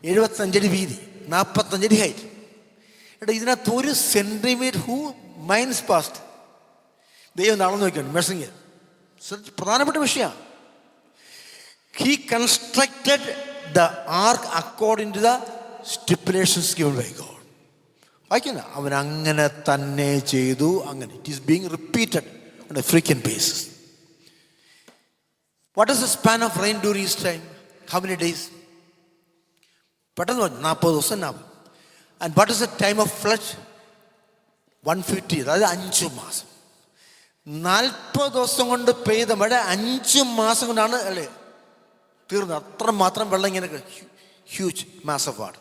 75 അടി വീതി, 45 അടി ഹൈറ്റ്. എടാ ഇതിനകത്ത് ഒരു സെൻറ്റിമീറ്റർ ഹൂ മൈൻസ് പാസ്റ്റ് ദൈവം നടന്നു നോക്കിയാണ് മെഷറിങ്. പ്രധാനപ്പെട്ട വിഷയമാണ്. He constructed the ark according to the stipulations given by God. വായിക്കുന്ന അവൻ അങ്ങനെ തന്നെ ചെയ്തു. അങ്ങനെ it is being repeated on a frequent basis. What is the span of rain during his time? How many days? പെട്ടെന്ന് 40 ദിവസം. And what is the time of flood? 150, അതായത് 5 മാസം. 40 ദിവസം കൊണ്ട് പെയ്ത മഴ 5 മാസം കൊണ്ടാണ് അല്ലേ തീർന്നത്. അത്രമാത്രം വെള്ളം ഇങ്ങനെ huge mass of water.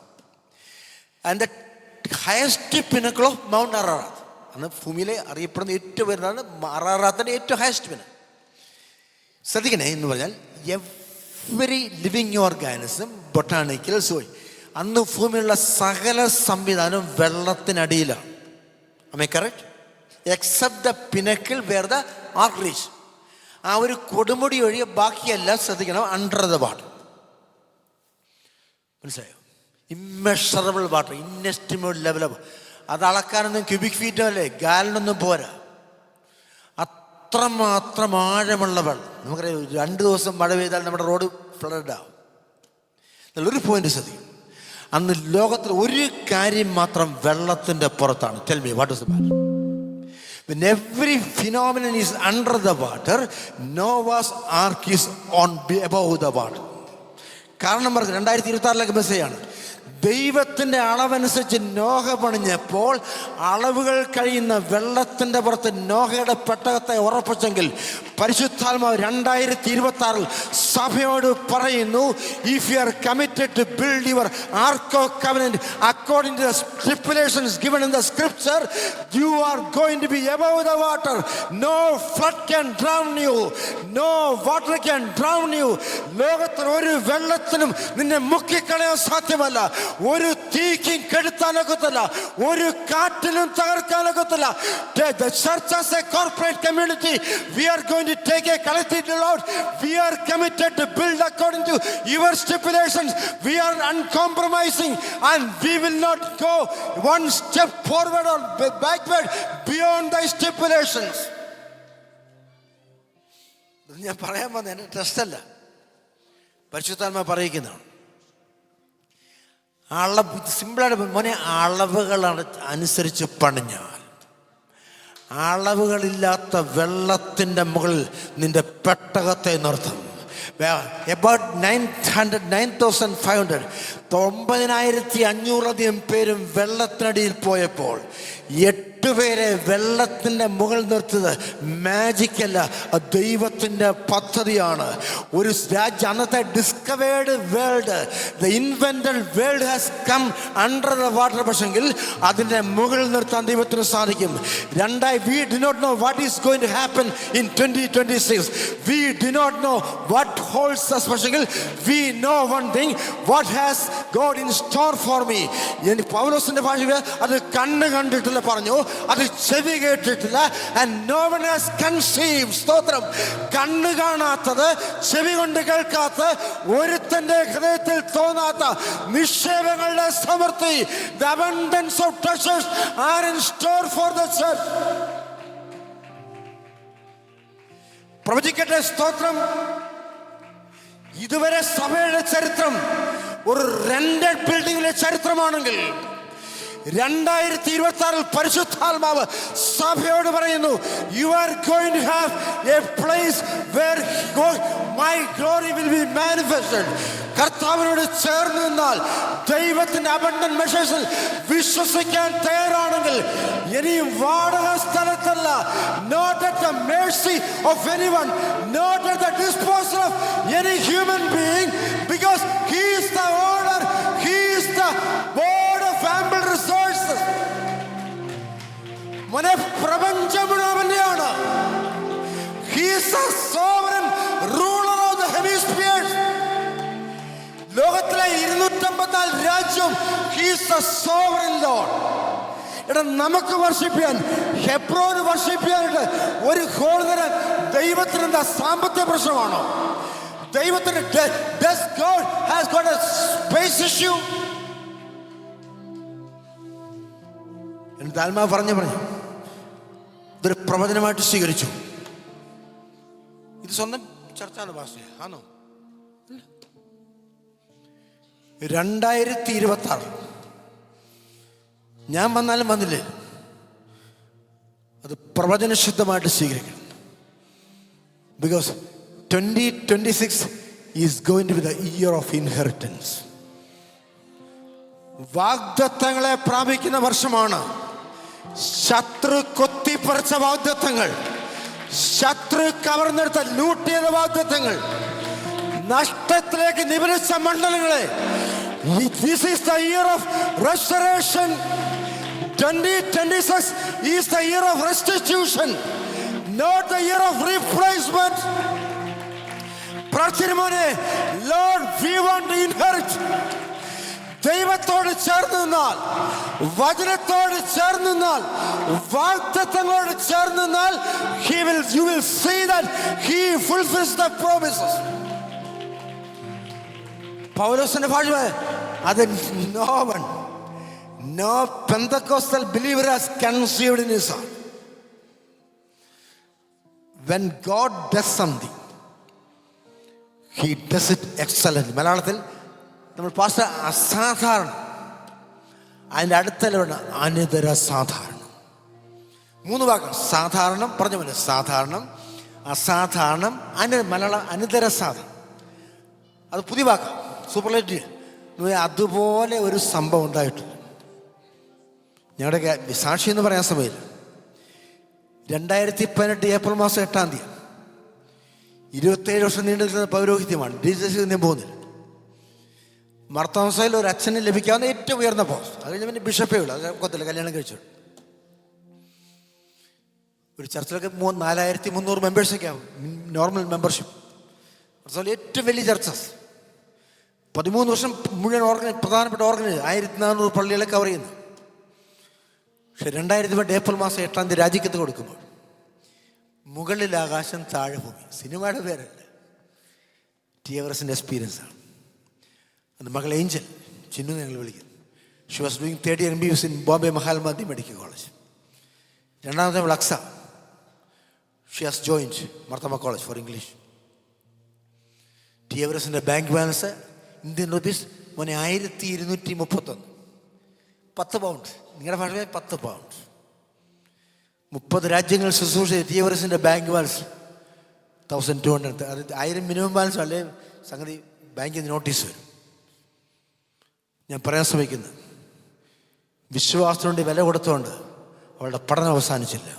And the highest pinnacle of Mount Ararat, അന്ന് ഭൂമിയിലെ അറിയപ്പെടുന്ന ഏറ്റവും വരുന്നതാണ് അറാറാത്തിൻ്റെ ഏറ്റവും ഹയസ്റ്റ് പിനക്കിൾ. ശ്രദ്ധിക്കണേ എന്ന് പറഞ്ഞാൽ every living organism, botanical soil, അന്ന് ഭൂമിയിലുള്ള സകല സംവിധാനവും വെള്ളത്തിനടിയിലാണ്. am I correct? Except the pinnacle where the ark reached. ആ ഒരു കൊടുമുടി ഒഴികെ ബാക്കിയെല്ലാം ശ്രദ്ധിക്കണം അണ്ടർ ദ വാട്ടർ. മനസ്സിലായോ? Immeasurable water, ഇന്നെസ്റ്റിമേബിൾ level. അത് അളക്കാനൊന്നും ക്യൂബിക് ഫീറ്റോ അല്ലേ ഗാലനൊന്നും പോരാ. അത്രമാത്രം ആഴമുള്ള വെള്ളം. നമുക്കറിയാം 2 ദിവസം മഴ പെയ്താൽ നമ്മുടെ റോഡ് ഫ്ലഡ് ആവും. ഒരു പോയിന്റ് ശ്രദ്ധിക്കും. അന്ന് ലോകത്തിൽ ഒരു കാര്യം മാത്രം വെള്ളത്തിൻ്റെ പുറത്താണ്. Tell me what is the matter? When every phenomenon is under the water, Noah's ark is above the water. കാരണം പറഞ്ഞത് 2026 മെസ്സേജാണ്. ദൈവത്തിൻ്റെ അളവനുസരിച്ച് നോഹ പണിഞ്ഞപ്പോൾ അളവുകൾ കഴിയുന്ന വെള്ളത്തിൻ്റെ പുറത്ത് നോഹയുടെ പെട്ടകത്തെ ഉറപ്പിച്ചെങ്കിൽ പരിശുദ്ധാത്മാവ് 2026 സഭയോട് പറയുന്നു, if you are committed to build your ark of covenant according to the stipulations given in the scripture, you are going to be above the water. No flood can drown you. No water can drown you. ലോകത്തിൽ ഒരു വെള്ളത്തിനും നിന്നെ മുക്കിക്കളയാൻ സാധ്യമല്ല. ഒരു തീക്കും കെടുത്താനൊക്കത്തില്ല. ഒരു കാറ്റിനും തകർക്കാനൊക്കത്തില്ല. The church as a corporate community, we are going to take a collective load. We are committed to build according to your stipulations. We are uncompromising and we will not go one step forward or backward beyond the stipulations. ഞാൻ പറയാൻ വന്ന എൻ്റെ ടെസ്റ്റല്ല, പരിശുദ്ധാത്മാവ് പറയിക്കുന്നതാണ്. സിമ്പിളായിട്ട് മോനെ, അളവുകൾ അനുസരിച്ച് പണിഞ്ഞാൽ അളവുകളില്ലാത്ത വെള്ളത്തിൻ്റെ മുകളിൽ നിന്റെ പെട്ടകത്തെ നിർത്തും. about 9,500 9,500 പേരും വെള്ളത്തിനടിയിൽ പോയപ്പോൾ 8 പേരെ വെള്ളത്തിൻ്റെ മുകളിൽ നിർത്തിയത് മാജിക്കല്ല, ദൈവത്തിൻ്റെ പദ്ധതിയാണ്. ഒരു രാജ്യം, അന്നത്തെ discovered world, the invented world has come under the water. പക്ഷെങ്കിൽ അതിൻ്റെ മുകളിൽ നിർത്താൻ ദൈവത്തിന് സാധിക്കും. we do not know what is going to happen in 2026. We do not know what holds us. പക്ഷെങ്കിൽ we know one thing, what has God in store for me. പൗലോസിന്റെ ഭാഷയിൽ അത് കണ്ണ് കണ്ടിട്ടില്ല പറഞ്ഞു, അത് ചെവി കേട്ടിട്ടില്ല. and no one has conceived. സ്തോത്രം. കണ്ണ് കാണാത്തത്, ചെവി കൊണ്ട് കേൾക്കാത്ത, ഒരുത്തന്റെ ഹൃദയത്തിൽ തോന്നാത്ത നിക്ഷേപങ്ങളുടെ സമൃദ്ധി, the abundance of treasures are in store for the church. പ്രവചിക്കട്ടെ. സ്തോത്രം. ഇതുവരെ സഭയുടെ ചരിത്രം ഒരു റെന്റഡ് ബിൽഡിങ്ങിലെ ചരിത്രമാണെങ്കിൽ 2026 പരിശുദ്ധാത്മാവ് സഭയോട് പറയുന്നു, you are going to have a place where my glory will be manifested. കർത്താവിനോട് ചേർന്ന് നിന്നാൽ ദൈവത്തിന്റെ abundant measures വിശ്വസിക്കാൻ തയ്യാറാണെങ്കിൽ ഇനിയും വാടക സ്ഥലത്തല്ല, not at the mercy of anyone, not at the disposal of any human being, because he is the owner, he is the board of ample resources. മോനെ, പ്രപഞ്ചം അവന്റെയാണ്. He is the sovereign ruler of the hemispheres. ലോകത്തിലെ 254 രാജ്യം he is the sovereign Lord. എടാ, നമുക്ക് വർഷിപ്പിക്കാൻ, ഹെബ്രോന് വർഷിപ്പിക്കാനായിട്ട് ഒരു whole തരാൻ ദൈവത്തിന് എന്താ സാമ്പത്തിക പ്രശ്നമാണോ? ദൈവത്തിന് does God has got a space issue? എന്നിട്ട് ആത്മാവ് പറഞ്ഞു ഇതൊരു പ്രവചനമായിട്ട് സ്വീകരിച്ചു. ഇത് സ്വന്തം ചർച്ചാണ് പാസ്റ്റേ, ആണോ? 2026 ഞാൻ വന്നാലും വന്നില്ലേ, അത് പ്രവചനശുദ്ധമായിട്ട് സ്വീകരിക്കണം. Because 2026 is going to be the year of inheritance. വാഗ്ദത്തങ്ങളെ പ്രാപിക്കുന്ന വർഷമാണ്. ശത്രു കൊത്തിപ്പറിച്ച വാഗ്ദത്തങ്ങൾ, ശത്രു കവർന്നെടുത്ത ലൂട്ട് ചെയ്ത വാഗ്ദത്തങ്ങൾ, നഷ്ടത്തിലേക്ക് നിപരിച്ച മണ്ഡലങ്ങളെ, this is the year of restoration. 2026 is the year of restitution, not the year of replacement. പ്രാർത്ഥിക്കുമോനെ, Lord, we want to inherit. ദൈവത്തോട് ചേർന്ന് നിന്നാൽ, വചനത്തോട് ചേർന്ന് നിന്നാൽ, വാഗ്ദത്തങ്ങളോട് ചേർന്ന് നിന്നാൽ, you will see that he fulfills the promises. പൗലോസിന്റെ ഭാഷ അത് no Pentecostal believer has conceived in his heart. When God does something, he does it excellently. മലയാളത്തിൽ നമ്മൾ പാസ്റ്റർ അസാധാരണം, അതിൻ്റെ അടുത്തല്ല അനിതര സാധാരണം. 3 വാക്ക്. സാധാരണം പറഞ്ഞ പോലെ സാധാരണം, അസാധാരണം, മലയാളം അനിതര സാധാരണം. അത് പുതിയ വാക്ക്, സൂപ്പർലേറ്റീവ്. അതുപോലെ ഒരു സംഭവം ഉണ്ടായിട്ടില്ല. ഞങ്ങളുടെ സാക്ഷി എന്ന് പറയാൻ സമയമില്ല. 2018 ഏപ്രിൽ മാസം 8-ാം തീയതി 27 വർഷം നീണ്ടു നിൽക്കുന്ന പൗരോഹിത്യമാണ്. ഞാൻ പോകുന്നില്ല. മർത്താമസയിൽ ഒരു അച്ഛന് ലഭിക്കാവുന്ന ഏറ്റവും ഉയർന്ന പോസ്റ്റ്. അത് കഴിഞ്ഞ് പിന്നെ ബിഷപ്പേ ഉള്ളൂ. അത് കൊത്തില്ല, കല്യാണം കഴിച്ചു. ഒരു ചർച്ചിലൊക്കെ 4300 മെമ്പേഴ്സൊക്കെ ആവും നോർമൽ മെമ്പർഷിപ്പ്. ഏറ്റവും വലിയ ചർച്ചസ് 13 വർഷം മുഴുവൻ പ്രധാനപ്പെട്ട ഓർഗനൈസ് 1400 പള്ളികളെ കവർ ചെയ്യുന്നു. പക്ഷെ 2018 ഏപ്രിൽ മാസം 8-ാം തീയതി രാജിക്കത്ത് കൊടുക്കുമ്പോൾ മുകളിൽ ആകാശം, താഴെ ഭൂമി. സിനിമയുടെ പേരല്ല, ടി എവറസിൻ്റെ എക്സ്പീരിയൻസ് ആണ്. അത് മകൾ ഏഞ്ചൽ ചിന്നു ഞങ്ങൾ വിളിക്കുന്നു. She was doing 30 MBBS in Bombay Mahatma Gandhi medical college. രണ്ടാമത്തെ അവൾ Aksa, she has joined Marthoma college for English. T എവറസിൻ്റെ bank balance Indian rupees 1231. 10 pound. നിങ്ങളുടെ ഭാഷയിൽ 10 പൗണ്ട്. 30 രാജ്യങ്ങൾ ശുശ്രൂഷ. ടി എവറസിൻ്റെ ബാങ്ക് ബാലൻസ് 1200. അത് 1000 മിനിമം ബാലൻസ് അല്ലേ സംഗതി. ബാങ്കിൽ നിന്ന് നോട്ടീസ് വരും. ഞാൻ പറയാൻ ശ്രമിക്കുന്നത്, വിശ്വാസത്തിനുവേണ്ടി വില കൊടുത്തുകൊണ്ട് അവളുടെ പഠനം അവസാനിച്ചില്ല.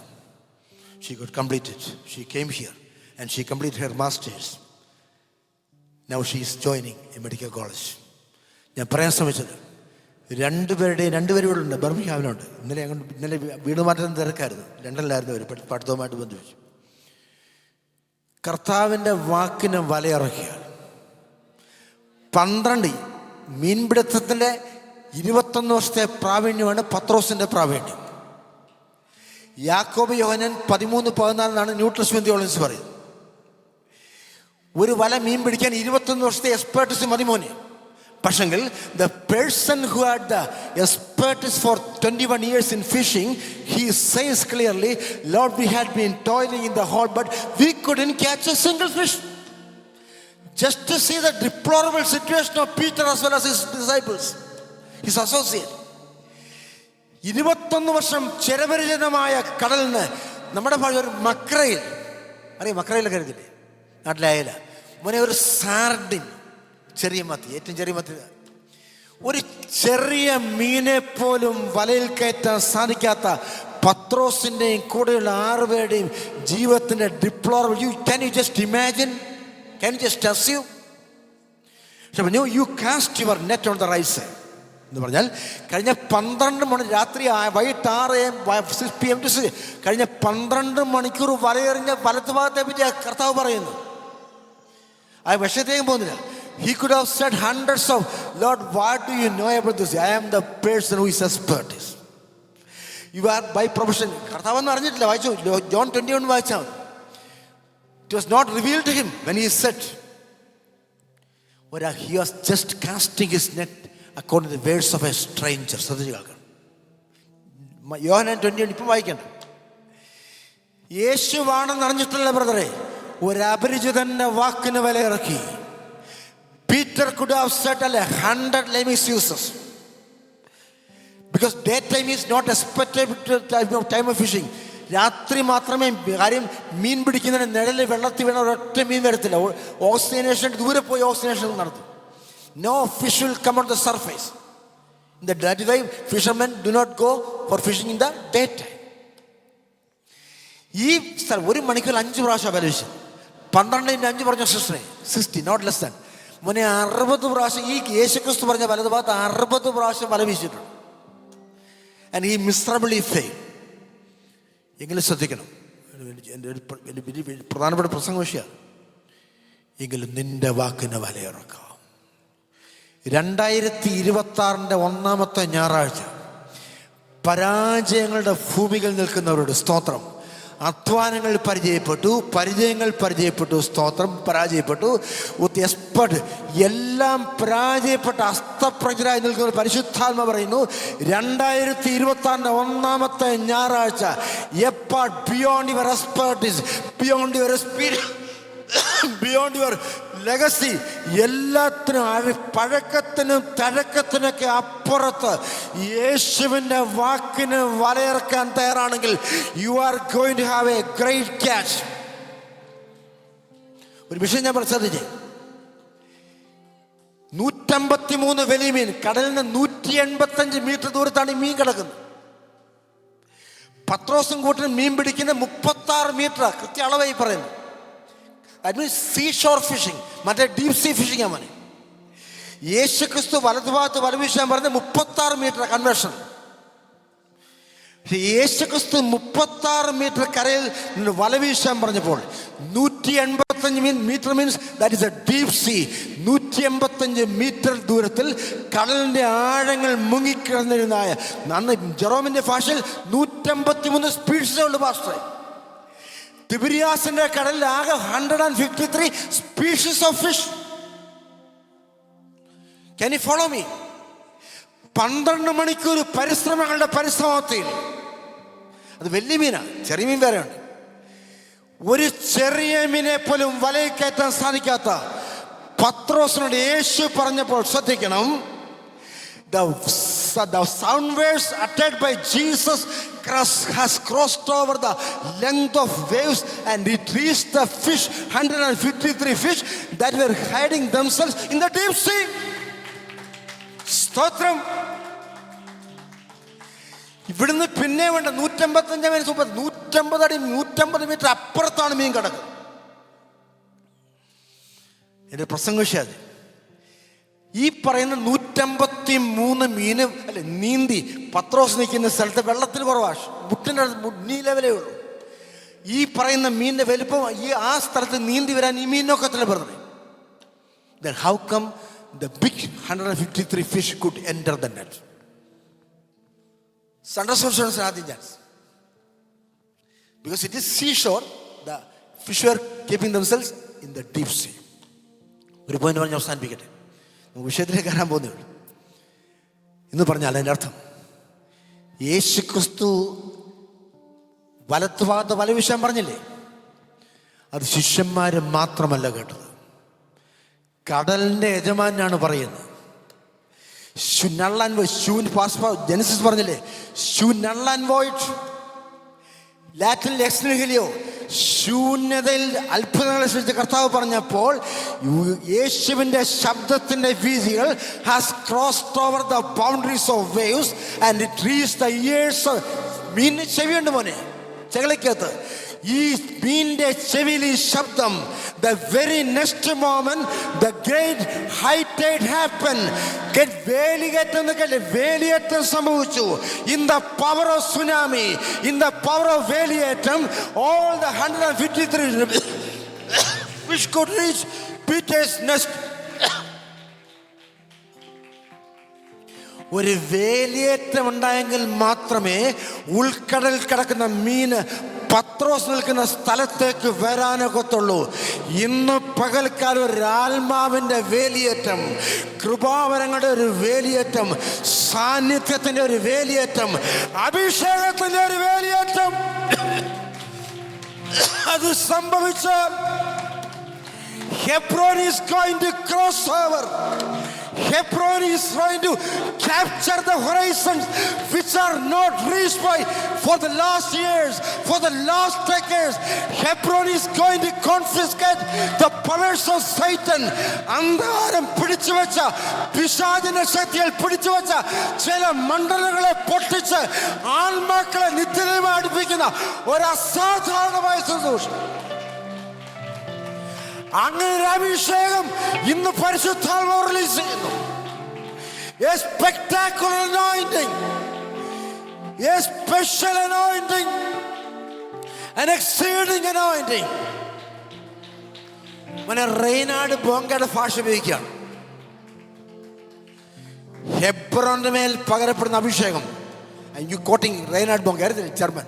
She could complete it. She came here and she complete her masters. Now she is joining a medical college. ഞാൻ പറയാൻ ശ്രമിച്ചത്, രണ്ടുപേരും ഇവിടെ ഉണ്ട്, ബർമിംഗ്ഹാമിലുണ്ട്. ഇന്നലെ വീട് മാറ്റാൻ തിരക്കായിരുന്നു. ലണ്ടനിലായിരുന്നു അവർ പഠിത്തവുമായിട്ട് ബന്ധിപ്പിച്ചു. കർത്താവിൻ്റെ വാക്കിന് വലയിറക്കിയാൽ 12 മീൻപിടുത്തത്തിൻ്റെ 21 വർഷത്തെ പ്രാവീണ്യമാണ് പത്രോസിൻ്റെ പ്രാവീണ്യം. യാക്കോബ് യോഹന്നാൻ 13-14 ന്യൂ ടെസ്റ്റ്മെന്റ് തിയോളജി പറയും. ഒരു വല മീൻ പിടിക്കാൻ 21 വർഷത്തെ എക്സ്പേർട്ടിസ് മതി മോനെ. പക്ഷെങ്കിൽ the person who had the expertise for 21 years in fishing, he says clearly, Lord, we had been toiling in the hole, but we couldn't catch a single fish. Just to see the deplorable situation of Peter as well as his disciples, his associate. 21 വർഷം ചെരപരിചിതമായ കടലിന് നമ്മുടെ ഭാഷ ഒരു മക്രയിൽ, അറിയാം മക്രയിലൊക്കെ അറിയത്തില്ലേ, നാട്ടിലായാല മോനെ ഒരു sardine, ചെറിയ മത്തി, ഏറ്റവും ചെറിയ മത്തി, ഒരു ചെറിയ മീനെ പോലും വലയിൽ കയറ്റാൻ സാധിക്കാത്ത പത്രോസിൻ്റെയും കൂടെയുള്ള 6 പേരുടെയും ജീവിതത്തിൻ്റെ ഡിപ്ലോറബിൾ. Can you just imagine? Can you just assume? You cast your net on the right side എന്ന് പറഞ്ഞാൽ കഴിഞ്ഞ 12 മണി രാത്രി വൈകിട്ട് 6 AM 6 PM to 6 കഴിഞ്ഞ 12 മണിക്കൂർ വലയെറിഞ്ഞ വലത്ത് ഭാഗത്തെ പറ്റി കർത്താവ് പറയുന്നു. ആ വിഷയത്തേക്കും പോകുന്നില്ല. He could have said hundreds of, Lord, what do you know about this? I am the person who is expert. You are by profession. കർത്താവെന്ന് അറിഞ്ഞിട്ടില്ല. വായിച്ചു John 21 വായിച്ചാൽ it was not revealed to him when he said, he was just casting his net according to the words of a stranger. ശ്രദ്ധിച്ചു കേൾക്കണം. യോഹന്നാൻ 21 ഇപ്പം വായിക്കണ്ട. യേശുവാണെന്ന് അറിഞ്ഞിട്ടില്ല ബ്രദറെ, ഒരു അപരിചിതന്റെ വാക്കിന് വില ഇറക്കി. Peter could have said 100 lame excuses because daytime is not expected time of fishing. രാത്രി മാത്രമേ കാര്യം. മീൻ പിടിക്കുന്നതിന് നിഴല് വെള്ളത്തിൽ വീണ ഒരൊറ്റ മീൻ വരത്തില്ല. ഓക്സിജനേഷൻ ദൂരെ പോയി ഓക്സിജനേഷൻ നടത്തും. No fish will come on the surface. In the daytime, fishermen do not go for fishing in the daytime. ഈ ഒരു മണിക്കൂർ 5 പ്രാവശ്യം അപേക്ഷിച്ചു. 12 പറഞ്ഞ 60 not less than. മോനെ 60 പ്രാവശ്യം ഈ യേശുക്രിസ്തു പറഞ്ഞ വലത് ഭാഗത്ത് 60 പ്രാവശ്യം വല വീശിയിട്ടുണ്ട്. ആൻഡ് ഈ മിസറബിളി ഫെയിൽ. എങ്കിലും ശ്രദ്ധിക്കണം, എൻ്റെ ഒരു പ്രധാനപ്പെട്ട പ്രസംഗ വിഷയമാണ്. എങ്കിലും നിന്റെ വാക്കിന് വലയിറക്കാം. 2026 ഒന്നാമത്തെ ഞായറാഴ്ച പരാജയങ്ങളുടെ ഭൂമികൾ നിൽക്കുന്നവരോട് സ്തോത്രം. അധ്വാനങ്ങൾ പരിചയങ്ങൾ പരിചയപ്പെട്ടു, സ്തോത്രം. പരാജയപ്പെട്ടു, എക്സ്പെർട്ട് എല്ലാം പരാജയപ്പെട്ട അസ്തപ്രജ്ഞരായി നിൽക്കുന്ന പരിശുദ്ധാത്മ പറയുന്നു 2026 ഒന്നാമത്തെ ഞായറാഴ്ച apart beyond your expertise, beyond your experience, beyond your legacy, എല്ലാത്തിനും പഴക്കത്തിനും തഴക്കത്തിനൊക്കെ അപ്പുറത്ത് യേശുവിൻ്റെ വാക്കിന് വലയിറക്കാൻ തയ്യാറാണെങ്കിൽ you are going to have a great catch. ഒരു വിഷയം ഞാൻ ശ്രദ്ധിച്ചേ. 153 വലിയ മീൻ, കടലിൽ നിന്ന് 185 മീറ്റർ ദൂരത്താണ് ഈ മീൻ കിടക്കുന്നത്. പത്രോസും കൂട്ടിന് മീൻ പിടിക്കുന്നത് 36 മീറ്റർ, കൃത്യ അളവായി പറയുന്നു. That means seashore fishing, മറ്റേ ഡീപ് സീ ഫിഷിംഗ് ആണ്. യേശു ക്രിസ്തു വലതുഭാഗത്ത് വല വീശാൻ പറഞ്ഞത് 36 മീറ്റർ കൺവേർഷൻ. യേശു ക്രിസ്തു 36 മീറ്റർ കരയിൽ നിന്ന് വല വീശാൻ പറഞ്ഞപ്പോൾ 185 metre means that is a deep sea. 185 metre ദൂരത്തിൽ കടലിന്റെ ആഴങ്ങൾ മുങ്ങിക്കിടന്നിരുന്നായ അന്ന് ജെറോമിന്റെ ഭാഷയിൽ 153 സ്പീഡ്സേ ഉള്ളൂ പാസ്റ്ററെ. തിബിരിയാസിന്റെ കടലിൽ ആകെ 153 species of fish. Can you follow me? 12 മണിക്കൂർ പരിശ്രമങ്ങളുടെ പരിശ്രമത്തിൽ, അത് വലിയ മീനാണ്, ചെറിയ മീൻ വേറെയുണ്ട്. ഒരു ചെറിയ മീനെ പോലും വലയിൽ കയറ്റാൻ സാധിക്കാത്ത പത്രോസിനോട് യേശു പറഞ്ഞപ്പോൾ ശ്രദ്ധിക്കണം, the sound waves uttered by Jesus has crossed over the length of waves and it reached the fish, 153 fish that were hiding themselves in the deep sea. സ്തോത്രം. ഇവിടുന്ന് പിന്നെ വേണ്ട 155 150 അടി 150 മീറ്റർ അപ്പുറത്താണ് മീൻ കിടക്കുന്നത്. എൻ്റെ പ്രസംഗ വിഷയം അത്. ഈ പറയുന്ന 153 മീന് നീന്തി പത്രോസ് നിൽക്കുന്ന സ്ഥലത്ത് വെള്ളത്തിൽ കുറവാണ്, മുട്ടിൻ്റെ നീ ലെവലേ ഉള്ളൂ. ഈ പറയുന്ന മീനിന്റെ വലുപ്പം ആ സ്ഥലത്ത് നീന്തി വരാൻ ഈ മീനൊക്കത്തില്ല പറഞ്ഞത്. Then how come the big 153 fish could enter the net? Because it is seashore, the fish were keeping themselves in the deep sea. ഒരു പോയിന്റ് പറഞ്ഞ് അവസാനിപ്പിക്കട്ടെ, വിഷയത്തിലേക്ക് കയറാൻ പോകുന്നുള്ളൂ. എന്ന് പറഞ്ഞാൽ അതിൻ്റെ അർത്ഥം യേശു ക്രിസ്തു വലത്ത് ഭാഗത്ത് വല വീശാൻ പറഞ്ഞില്ലേ, അത് ശിഷ്യന്മാർ മാത്രമല്ല കേട്ടത്, കടലിന്റെ യജമാനാണ് പറയുന്നത്. ജനസിസ് പറഞ്ഞില്ലേ, ലാറ്റിനിൽ എക്സ്നിഹിലിയോ ശൂന്യതയിൽ അത്ഭുതങ്ങളെ സൃഷ്ടിച്ച കർത്താവ് പറഞ്ഞപ്പോൾ യേശുവിൻ്റെ ശബ്ദത്തിൻ്റെ വീതികൾ has crossed over the boundaries of waves and it reach the ears. മീനിന് ചെവിയുണ്ട് മോനെ, ചെകളിക്കകത്ത്. ഈ മീനിന്റെ ചെവിയിൽ ഈ ശബ്ദം. The very next moment the great high tide happen. വേലിയേറ്റം സംഭവിച്ചു. In the power of tsunami, in the power of വേലിയേറ്റം, all the 153 fish could reach Peter's nest. ഒരു വേലിയേറ്റം ഉണ്ടായെങ്കിൽ മാത്രമേ ഉൾക്കടൽ കിടക്കുന്ന മീന് പത്രോസ് നിൽക്കുന്ന സ്ഥലത്തേക്ക് വരാനൊക്കത്തുള്ളൂ. ഇന്ന് പകൽക്കാലം ഒരു ആത്മാവിൻ്റെ വേലിയേറ്റം, കൃപാവരങ്ങളുടെ ഒരു വേലിയേറ്റം, സാന്നിധ്യത്തിൻ്റെ ഒരു വേലിയേറ്റം, അഭിഷേകത്തിൻ്റെ ഒരു വേലിയേറ്റം അത് സംഭവിച്ച Hebron is going to cross over. Hebron is going to capture the horizons which are not reached by for the last years, for the last decades. Hebron is going to confiscate the powers of Satan. അന്ധകാരം പിടിച്ചു വെച്ച, പിശാചിന്റെ ശക്തികൾ പിടിച്ചു വെച്ച ചില മണ്ഡലങ്ങളെ പൊട്ടിച്ച് ആത്മാക്കളെ നിത്യതയുമായി അടുപ്പിക്കുന്ന ഒരു അസാധാരണമായ ശുശ്രൂഷ. അങ്ങനെ അഭിഷേകം ഇന്ന് പരിശുദ്ധാത്മാവ് റിലീസ് ചെയ്യുന്നു. A spectacular anointing, a special anointing, an exceeding anointing. മനെ റെയ്നാഡ് ബോങ്കയുടെ ഭാഷ ഉപയോഗിക്കുകയാണ്. ഹെബ്രോന്റെ മേൽ പകരപ്പെടുന്ന അഭിഷേകം. You quoting Reinhard Bonnke, German.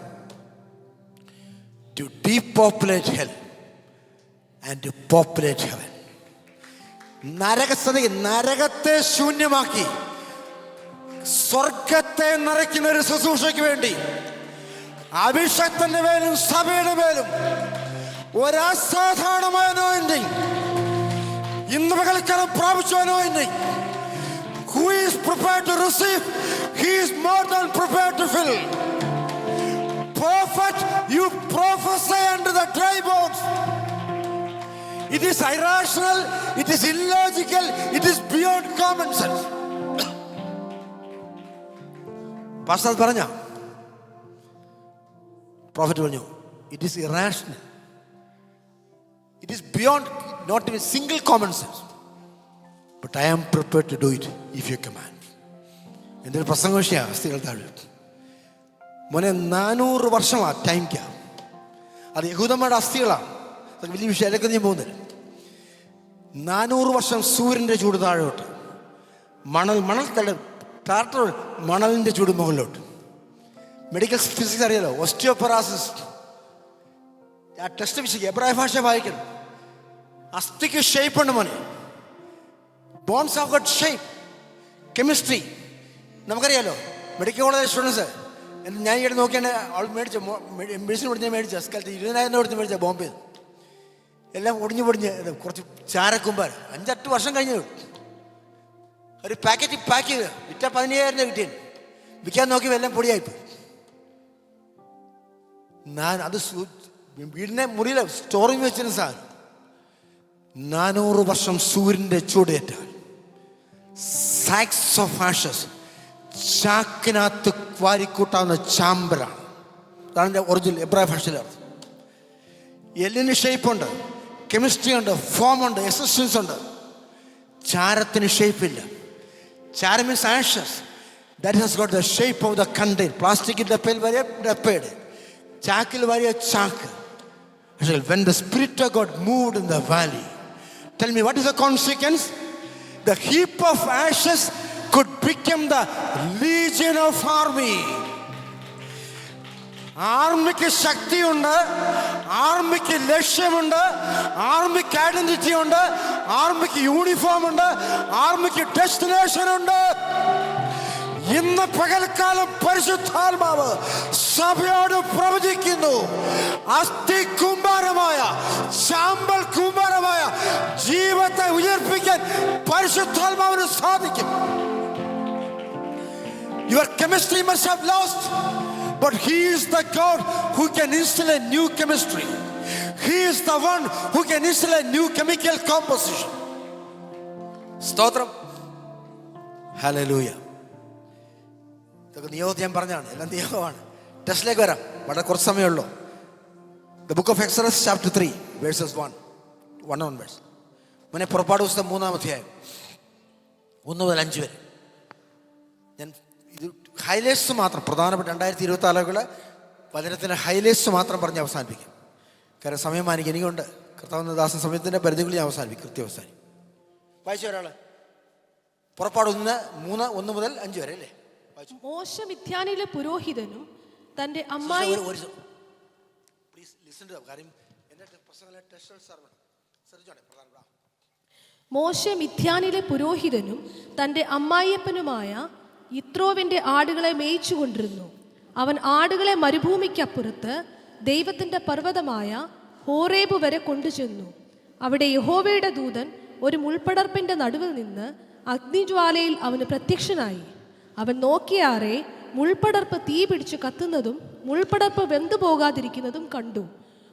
To depopulate hell and to populate heaven. നരകത്തെ ശൂന്യമാക്കി സ്വർഗത്തെ നിറയ്ക്കുന്ന ഒരു ശുശ്രൂഷയ്ക്ക് വേണ്ടി അഭിഷേകത്തിന്റെ മേലും സഭയുടെ മേലും ഒരു അസാധാരണമായ anointing ഇന്ന് പകൽക്കാലം പ്രാപിച്ച anointing. Who is prepared to receive, he is more than prepared to fill. Prophet, you prophesy unto the dry bones. It is irrational, it is illogical, it is beyond common sense. Pastor പറഞ്ഞ prophet പറഞ്ഞു, it is irrational, it is beyond not even single common sense, but I am prepared to do it if you command. എന്തൊരു പ്രസംഗ വിഷയമാണ്. അസ്ഥികൾ താഴെ മോനെ 400 വർഷമാണ് time ക്യാ. അത് യഹൂദന്മാരുടെ അസ്ഥികളാണ്. വലിയ വിഷയത്തിലേക്ക് ഞാൻ പോകുന്നില്ല. 400 വർഷം സൂര്യൻ്റെ ചൂട് താഴോട്ട്, മണൽ ടാർട്ടർ മണലിൻ്റെ ചൂട് മുകളിലോട്ട്. മെഡിക്കൽ ഫിസിക്സ് അറിയാലോ, ഓസ്റ്റിയോപൊറോസിസ്. ആ ടെസ്റ്റ് വിഷയം എബ്രായ ഭാഷ വായിക്കണം. അസ്ഥിക്ക് ഷേപ്പ് ഉണ്ട് മോനെ. Bones have got shape. Chemistry നമുക്കറിയാലോ. മെഡിക്കൽ കോളേജ് സ്റ്റുഡൻസ് ഞാൻ ഈയിടെ നോക്കിയാണ് അവൾ മേടിച്ച മെഡിസിൻ പഠിച്ചാൽ മേടിച്ച സ്കാലത്ത് 20,000 കൊടുത്ത് മേടിച്ച ബോംബെ. എല്ലാം ഒടിഞ്ഞ് കുറച്ച് ചാരക്കുമ്പാർ 5-8 വർഷം കഴിഞ്ഞു. ഒരു പാക്കറ്റ് പാക്ക് ചെയ്ത് വിറ്റ 15,000 കിട്ടിയ വിൽക്കാൻ നോക്കിയപ്പോൾ എല്ലാം പൊടിയായിപ്പോയി. അത് വീടിനെ മുറിയിലെ സ്റ്റോറിങ് വെച്ചിരുന്ന സാധനം 400 വർഷം സൂര്യൻ്റെ ചൂടേറ്റാൽ സാക്സ് ഓഫ് ആഷസ്, ചാക്കിനകത്ത് വാരിക്കൂട്ടാവുന്ന ചാമ്പലാണ്. അതാണ് എൻ്റെ ഒറിജിനൽ എബ്രായ ഭാഷയിലെ അർത്ഥം. എല്ലിന് ഷേപ്പുണ്ട്, കെമിസ്ട്രി ഉണ്ട്, ഫോം ഉണ്ട്, എക്സിസ്റ്റൻസ് ഉണ്ട്. ചാരത്തിന് ഷേപ്പില്ല. ചാരം means Ashes. That has got the shape of the contain. പ്ലാസ്റ്റിക്കിൻ്റെ പേൽ വരെ ഡപ്പയുടെ, ചാക്കിൽ വരിയ ചാക്ക്. When the Spirit of God moved in the valley, tell me what is the consequence? The heap of ashes could become the legion of army. ആർമിക്ക് ശക്തിയുണ്ട്, ആർമിക്ക് ലക്ഷ്യമുണ്ട്, ആർമിക്ക് identity ഉണ്ട്, ആർമിക്ക് uniform ഉണ്ട്, ആർമിക്ക് destination ഉണ്ട്. ഇന്ന് പകൽക്കാലം പരിശുദ്ധാത്മാവ് സഭയോട് പ്രവചിക്കുന്നു. അസ്ഥി കുംഭാരമായ, ചാമ്പൽ കുംഭാരമായ ജീവിതത്തെ ഉയർപ്പിക്കാൻ പരിശുദ്ധാത്മാവിന് സാധിക്കും. Your chemistry must have lost, but he is the God who can instill a new chemistry. He is the one who can install a new chemical composition. സ്തോത്രം. ഹല്ലേലൂയ. ഇതൊക്കെ നിയോഗം ഞാൻ പറഞ്ഞാണ്, എല്ലാം നിയോഗമാണ്. ടെസ്റ്റിലേക്ക് വരാം, വളരെ കുറച്ച് സമയമുള്ളൂ. The book of Exodus chapter 3 verses 1 onwards. മുന്നേ പുറപ്പാട് പുസ്തകം 3-ാം അധ്യായം 1 മുതൽ 5 വരെ. ഞാൻ ഇത് ഹൈലൈറ്റ്സ് മാത്രം, പ്രധാനപ്പെട്ട 2024 വചനത്തിൻ്റെ ഹൈലൈറ്റ്സ് മാത്രം പറഞ്ഞ് അവസാനിപ്പിക്കും. കാരണം സമയം മാനിക്കും, എനിക്കുണ്ട്. കർത്താവിന്റെ ദാസൻ സമയത്തിൻ്റെ പരിധികളിൽ ഞാൻ അവസാനിപ്പിക്കും, കൃത്യം വായിച്ച ഒരാൾ പുറപ്പാട് 1 മുതൽ 5 വരെ അല്ലേ? മോശ മിദ്യാനിലെ പുരോഹിതനും തന്റെ അമ്മായിയപ്പനുമായ യിത്രോവിന്റെ ആടുകളെ മേയിച്ചുകൊണ്ടിരുന്നു. അവൻ ആടുകളെ മരുഭൂമിക്കപ്പുറത്ത് ദൈവത്തിന്റെ പർവ്വതമായ ഹോറേബ് വരെ കൊണ്ടുചെന്നു. അവിടെ യഹോവയുടെ ദൂതൻ ഒരു മുൾപ്പടർപ്പിന്റെ നടുവിൽ നിന്ന് അഗ്നിജ്വാലയിൽ അവന് പ്രത്യക്ഷനായി. അവൻ നോക്കിയാറെ മുൾപ്പടർപ്പ് തീ പിടിച്ചു കത്തുന്നതും മുൾപ്പടർപ്പ് വെന്തുപോകാതിരിക്കുന്നതും കണ്ടു.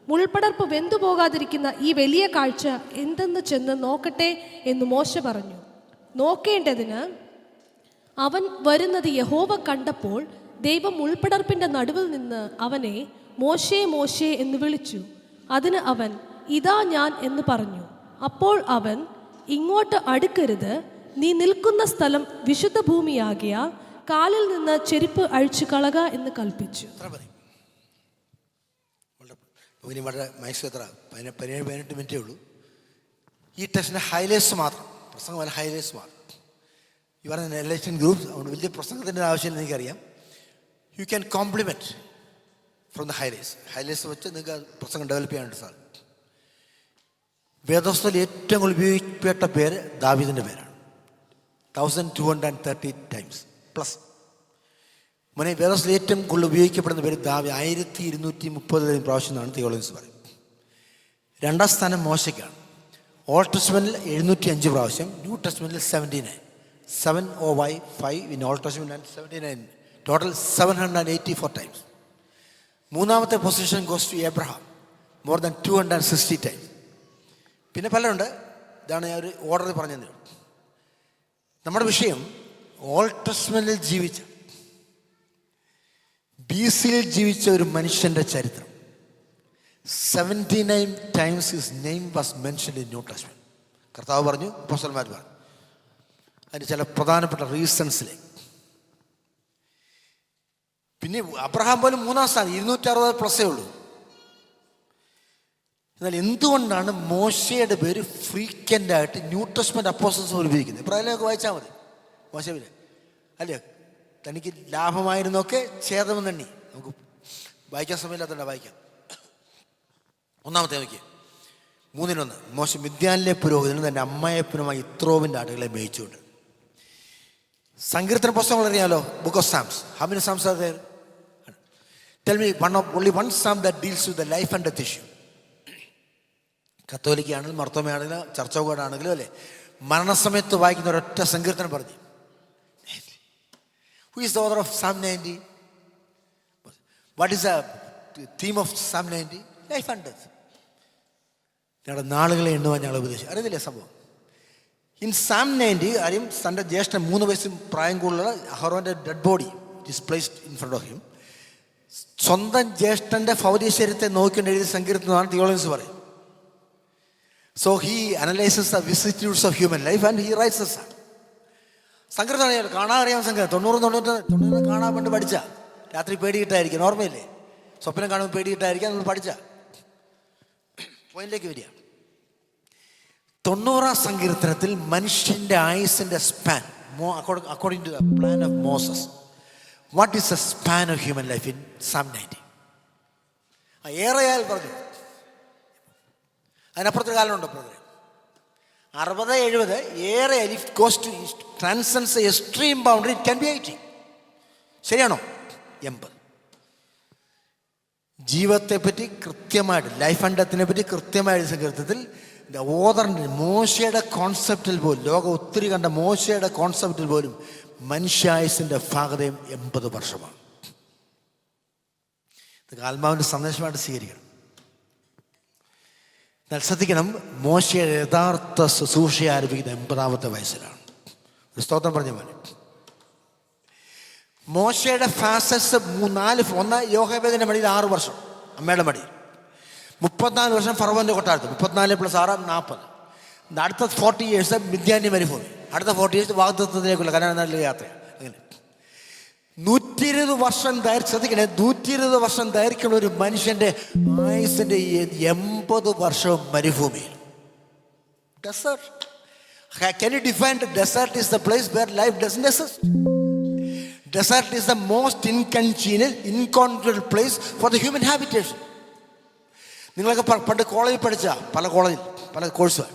മുൾപ്പടർപ്പ് വെന്തുപോകാതിരിക്കുന്ന ഈ വലിയ കാഴ്ച എന്തെന്ന് ചെന്ന് നോക്കട്ടെ എന്ന് മോശ പറഞ്ഞു. നോക്കേണ്ടതിന് അവൻ വരുന്നത് യഹോവ കണ്ടപ്പോൾ ദൈവം മുൾപ്പടർപ്പിന്റെ നടുവിൽ നിന്ന് അവനെ മോശേ മോശേ എന്ന് വിളിച്ചു. അതിന് അവൻ ഇതാ ഞാൻ എന്ന് പറഞ്ഞു. അപ്പോൾ അവൻ ഇങ്ങോട്ട് അടുക്കരുത്, നീ നിൽക്കുന്ന സ്ഥലം വിശുദ്ധ ഭൂമിയാകിയാൽ കാലിൽ നിന്ന് ചെരുപ്പ് അഴിച്ചു കളക എന്ന് കൽപ്പിച്ചു. 17 മിനിറ്റേ ഉള്ളൂ. ഈ ടെസ്റ്റിൻ്റെ ഹൈലൈറ്റ്സ് മാത്രം, പ്രസംഗം ഹൈലൈറ്റ്സ് മാത്രം. ഈ പറഞ്ഞ എലക്ഷൻ ഗ്രൂപ്പ്, അതുകൊണ്ട് വലിയ പ്രസംഗത്തിൻ്റെ ആവശ്യം എനിക്കറിയാം. You can compliment from the highlights വെച്ച് നിങ്ങൾക്ക് പ്രസംഗം ഡെവലപ്പ് ചെയ്യാനായിട്ട് സാധിക്കും. വേദോസ്തയിൽ ഏറ്റവും കൂടുതൽ ഉപയോഗിക്കപ്പെട്ട പേര് ദാവീദിൻ്റെ പേരാണ്. 1230 ടൈംസ് പ്ലസ്. മോനെ, വേദോസ്തയിൽ ഏറ്റവും കൂടുതൽ ഉപയോഗിക്കപ്പെടുന്ന പേര് 1230 പ്രാവശ്യം എന്നാണ് തിയോളജിസ്റ്റ് പറയും. 2ാം സ്ഥാനം മോശയ്ക്കാണ്. ഓൾഡ് ടെസ്റ്റ്മെന്റിൽ 705 പ്രാവശ്യം, new ടെസ്റ്റ്മെന്റിൽ 79. 7/5 in Old Testament and 79, total 784 times. 3ാമത്തെ position goes to Abraham, more than 260 times. പിന്നെ പലരുണ്ട്. ഇതാണ് ഞാൻ ഒരു ഓർഡർ പറഞ്ഞത്. നമ്മുടെ വിഷയം ഓൾഡ് ടെസ്റ്റ്മെന്റിൽ ജീവിച്ച, BC-യിൽ ജീവിച്ച ഒരു മനുഷ്യന്റെ ചരിത്രം. 79 times his name was mentioned in New Testament. കർത്താവ് പറഞ്ഞു, അപ്പോസ്തലന്മാർ പറഞ്ഞു. അതിന് ചില പ്രധാനപ്പെട്ട റീസൺസിലെ. പിന്നെ അബ്രഹാം പോലും 3ാം സ്ഥാനം, 260+ ഉള്ളൂ. എന്നാൽ എന്തുകൊണ്ടാണ് മോശയുടെ പേര് ഫ്രീക്വൻ്റ് ആയിട്ട് ന്യൂ ടെസ്റ്റ്മെന്റ് അപ്പോസ്റ്റൽസ് ഉപയോഗിക്കുന്നത്? ഇബ്രാഹിമൊക്കെ വായിച്ചാൽ മതി. മോശവില്ല അല്ലേ? തനിക്ക് ലാഭമായിരുന്നൊക്കെ ഛേദമെന്നെണ്ണി. നമുക്ക് വായിക്കാൻ സമയമില്ലാത്തതുകൊണ്ട് വായിക്കാം. 1-ാമത്തെ നോക്കിയേ, 3-1. മോശ മിദ്യാനിലെ പുരോഹിതനും തൻ്റെ അമ്മായപ്പനുമായി യിത്രോവിൻ്റെ ആടുകളെ മേയിച്ചുകൊണ്ട്. സങ്കീർത്തന പുസ്തകങ്ങൾ അറിയാലോ, book of Sam's. How many psalms are there? Tell me only one psalm that deals with the life and death issue. കത്തോലിക്കാണെങ്കിലും മർത്തോമയാണെങ്കിലും ചർച്ചകോടാണെങ്കിലും അല്ലേ, മരണസമയത്ത് വായിക്കുന്ന ഒരൊറ്റ സങ്കീർത്തനം പറഞ്ഞു. Who is the author of Psalm 90? What is the theme of Psalm 90? Life and death. ഞങ്ങളുടെ നാളുകളെ എണ്ണുവാൻ ഞങ്ങൾ ഉപദേശിച്ചു. അറിയത്തില്ലേ സംഭവം? ഇൻ Psalm 90 ആരും തൻ്റെ ജ്യേഷ്ഠൻ 3 വയസ്സ് പ്രായം കൂടുതലുള്ള അഹറോന്റെ dead body is placed in front of him. സ്വന്തം ജ്യേഷ്ഠന്റെ ഭൗതിക ശരീരത്തെ നോക്കിക്കൊണ്ട് എഴുതിയ സങ്കീർത്തനമാണ് തിയോളജിസ്റ്റ് പറയും. So he analyzes the vicissitudes of human life and he writes the psalm. സങ്കീർത്തനം അറിയാലോ, കാണാൻ അറിയാം. സങ്കീർത്തനം 90 കാണാൻ വേണ്ടി പഠിച്ച, രാത്രി പേടിയിട്ടായിരിക്കും, ഓർമ്മയില്ലേ? സ്വപ്നം കാണുമ്പോൾ പേടിയിട്ടായിരിക്കാം, നമ്മൾ പഠിച്ച. പോയിന്റിലേക്ക് വരിക. 90-ാം സങ്കീർത്തനത്തിൽ മനുഷ്യന്റെ ആയുസിന്റെ span, according to the plan of Moses, what is the span of human life in Psalm 90? ഏറെയാൽ പറഞ്ഞു. അതിനപ്പുറത്തൊരു കാലമുണ്ടോ ബ്രദറെ? 60-70 ഏറെ. If goes to transcends a extreme boundary, it can be 80. ശരിയാണോ? 80. ജീവിതത്തെ പറ്റി കൃത്യമായിട്ട്, ലൈഫ് ആൻഡ് ഡെത്തിനെ പറ്റി കൃത്യമായ സങ്കീർത്തനത്തിൽ ഓതറിൻ്റെ മോശയുടെ കോൺസെപ്റ്റിൽ പോലും, ലോകം ഒത്തിരി കണ്ട മോശയുടെ കോൺസെപ്റ്റിൽ പോലും മനുഷ്യായുസിൻ്റെ ഭാഗതയും 80 വർഷമാണ്. ഇത് ആത്മാവിൻ്റെ സന്ദേശമായിട്ട് സ്വീകരിക്കണം. എന്നാൽ ശ്രദ്ധിക്കണം, മോശയുടെ യഥാർത്ഥ ശുശ്രൂഷ ആരംഭിക്കുന്ന 80-ാമത്തെ വയസ്സിലാണ്. ഒരു സ്തോത്രം പറഞ്ഞ പോലെ മോശയുടെ ഫാസസ് 1 യോഹേബേദിൻ്റെ മടിയിൽ 6 വർഷം, അമ്മയുടെ മടിയിൽ 34 വർഷം ഫറവോന്റെ കൊട്ടാരത്ത്, 34 + 6 40. അടുത്ത 40 years മിദ്യാന്യ മരുഭൂമി, അടുത്ത 40 years വാഗ്ദത്തത്തിലേക്കുള്ള കനാൻ നാട്ടിലെ യാത്ര. അങ്ങനെ 120 വർഷം ശ്രദ്ധിക്കണേ, 120 വർഷം ദൈർഘ്യമുള്ള ഒരു മനുഷ്യന്റെ ആയുസിന്റെ 80 വർഷവും മരുഭൂമിയിൽ. Desert. Can you define the desert is the place where life doesn't exist? Desert is the most incongruent place for the human habitation. നിങ്ങളൊക്കെ പണ്ട് കോളേജിൽ പഠിച്ച പല കോഴ്സ്,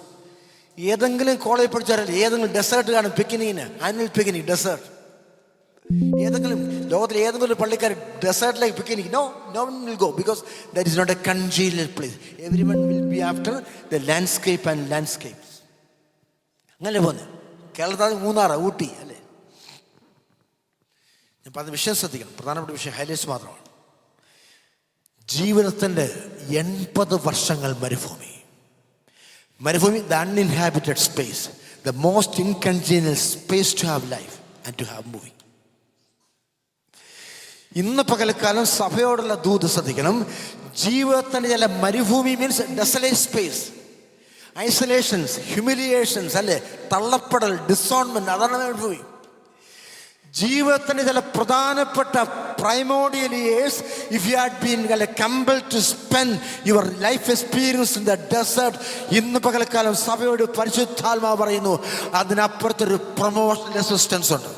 ഏതെങ്കിലും കോളേജിൽ പഠിച്ചാൽ ഏതെങ്കിലും ഡെസേർട്ട് കാണും. പിക്നിക്കിന്, ആനുവൽ പിക്നിക്, ഡെസേർട്ട്. ഏതെങ്കിലും ലോകത്തിലെ ഏതെങ്കിലും ഒരു പള്ളിക്കാർ ഡെസേർട്ടിലേക്ക് picnic, no one will go because that is not a congenial place. Everyone will be after the landscape and landscapes. അങ്ങനെ പോന്നെ. കേരളത്തിൽ മൂന്നാറ്, ഊട്ടി അല്ലേ. ഞാൻ പറഞ്ഞ വിഷയം ശ്രദ്ധിക്കണം, പ്രധാനപ്പെട്ട വിഷയം ഹൈലൈറ്റ്സ് മാത്രമാണ്. ജീവിതത്തിൻ്റെ 80 വർഷങ്ങൾ മരുഭൂമി. The uninhabited space, the most incongenial space to have life and to have moving. ഇന്ന് പകൽക്കാലം സഭയോടുള്ള ദൂത് ശ്രദ്ധിക്കണം. ജീവിതത്തിൻ്റെ ചില മരുഭൂമി മീൻസ് ഡെസലേറ്റ് സ്പേസ്, ഐസൊലേഷൻസ്, ഹ്യൂമിലിയേഷൻസ് അല്ലേ, തള്ളപ്പെടൽ, ഡിസോൺമെന്റ്, അതാണ് മരുഭൂമി. ജീവിതത്തിന് ചില പ്രധാനപ്പെട്ട primordial years, if you had been compelled to spend your life experience in the desert, ഇന്ന് പകൽക്കാലം സഭയോട് പരിശുദ്ധാത്മാവ് പറയുന്നു, അതിനപ്പുറത്തൊരു പ്രൊമോഷണൽ അസിസ്റ്റൻസ് ഉണ്ട്.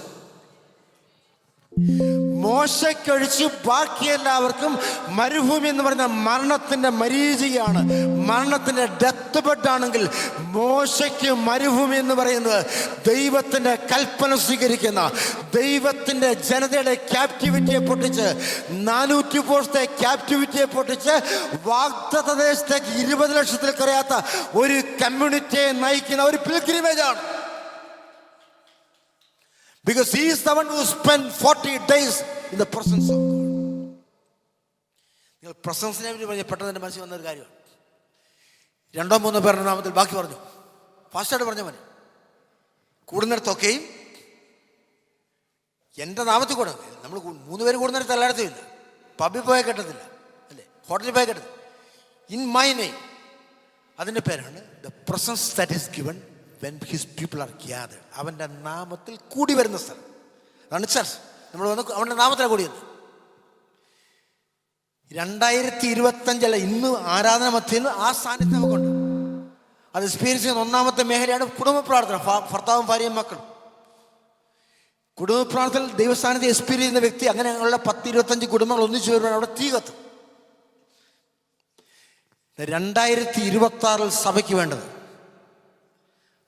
മോശയ്ക്കൊഴിച്ച് ബാക്കി എല്ലാവർക്കും മരുഭൂമി എന്ന് പറയുന്ന മരണത്തിന്റെ മരീചികയാണ്, മരണത്തിന്റെ ഡെത്ത് ബെഡ് ആണെങ്കിൽ മോശയ്ക്ക് മരുഭൂമി എന്ന് പറയുന്നത് ദൈവത്തിന്റെ കൽപ്പന സ്വീകരിക്കുന്ന, ദൈവത്തിന്റെ ജനതയുടെ ക്യാപ്റ്റിവിറ്റിയെ പൊട്ടിച്ച്, 400 വർഷത്തെ ക്യാപ്റ്റിവിറ്റിയെ പൊട്ടിച്ച് വാഗ്ദത്ത ദേശത്തേക്ക് 20 ലക്ഷത്തിൽ കുറയാത്ത ഒരു കമ്മ്യൂണിറ്റിയെ നയിക്കുന്ന ഒരു പിൽഗ്രിമേജ് ആണ്. Because he is the one who spent 40 days in the presence of God. നിങ്ങൾ പ്രസൻസിനെ പറ്റി പറഞ്ഞ പെട്ടെന്ന് എൻ്റെ മനസ്സിൽ വന്നൊരു കാര്യമാണ്. 2-3 പേരുടെ നാമത്തിൽ ബാക്കി പറഞ്ഞു, ഫാസ്റ്റായിട്ട് പറഞ്ഞ പോലെ കൂടുന്നിടത്തൊക്കെയും എൻ്റെ നാമത്തിൽ കൂടെ. നമ്മൾ 3 പേര് കൂടുന്നിടത്ത് എല്ലായിടത്തും ഇല്ല, പബ്ബിൽ പോയാൽ കിട്ടത്തില്ല അല്ലേ, ഹോട്ടലിൽ പോയാൽ കിട്ടത്തില്ല. ഇൻ മൈ നെയിം, അതിൻ്റെ പേരാണ് the presence that is given when his people are gathered. അവൻ്റെ നാമത്തിൽ കൂടി വരുന്ന സ്ഥലം, അതാണ് ചർച്ച്. നമ്മൾ വന്ന് അവൻ്റെ നാമത്തിലാണ് കൂടിയത്. 2025 ഇന്ന് ആരാധന മധ്യയിൽ ആ സാന്നിധ്യം നമുക്കുണ്ട്. അത് എക്സ്പീരിയൻസ് ചെയ്യുന്ന ഒന്നാമത്തെ മേഖലയാണ് കുടുംബ പ്രാർത്ഥന. ഭർത്താവും ഭാര്യയും മക്കളും കുടുംബ പ്രാർത്ഥനയിൽ ദൈവസ്ഥാനത്ത് എക്സ്പീരിയൻസ് ചെയ്യുന്ന വ്യക്തി, അങ്ങനെയുള്ള 10-25 കുടുംബങ്ങൾ ഒന്നിച്ചു വരുവാണ്, അവിടെ തീ കത്തും. 2026 സഭയ്ക്ക് വേണ്ടത്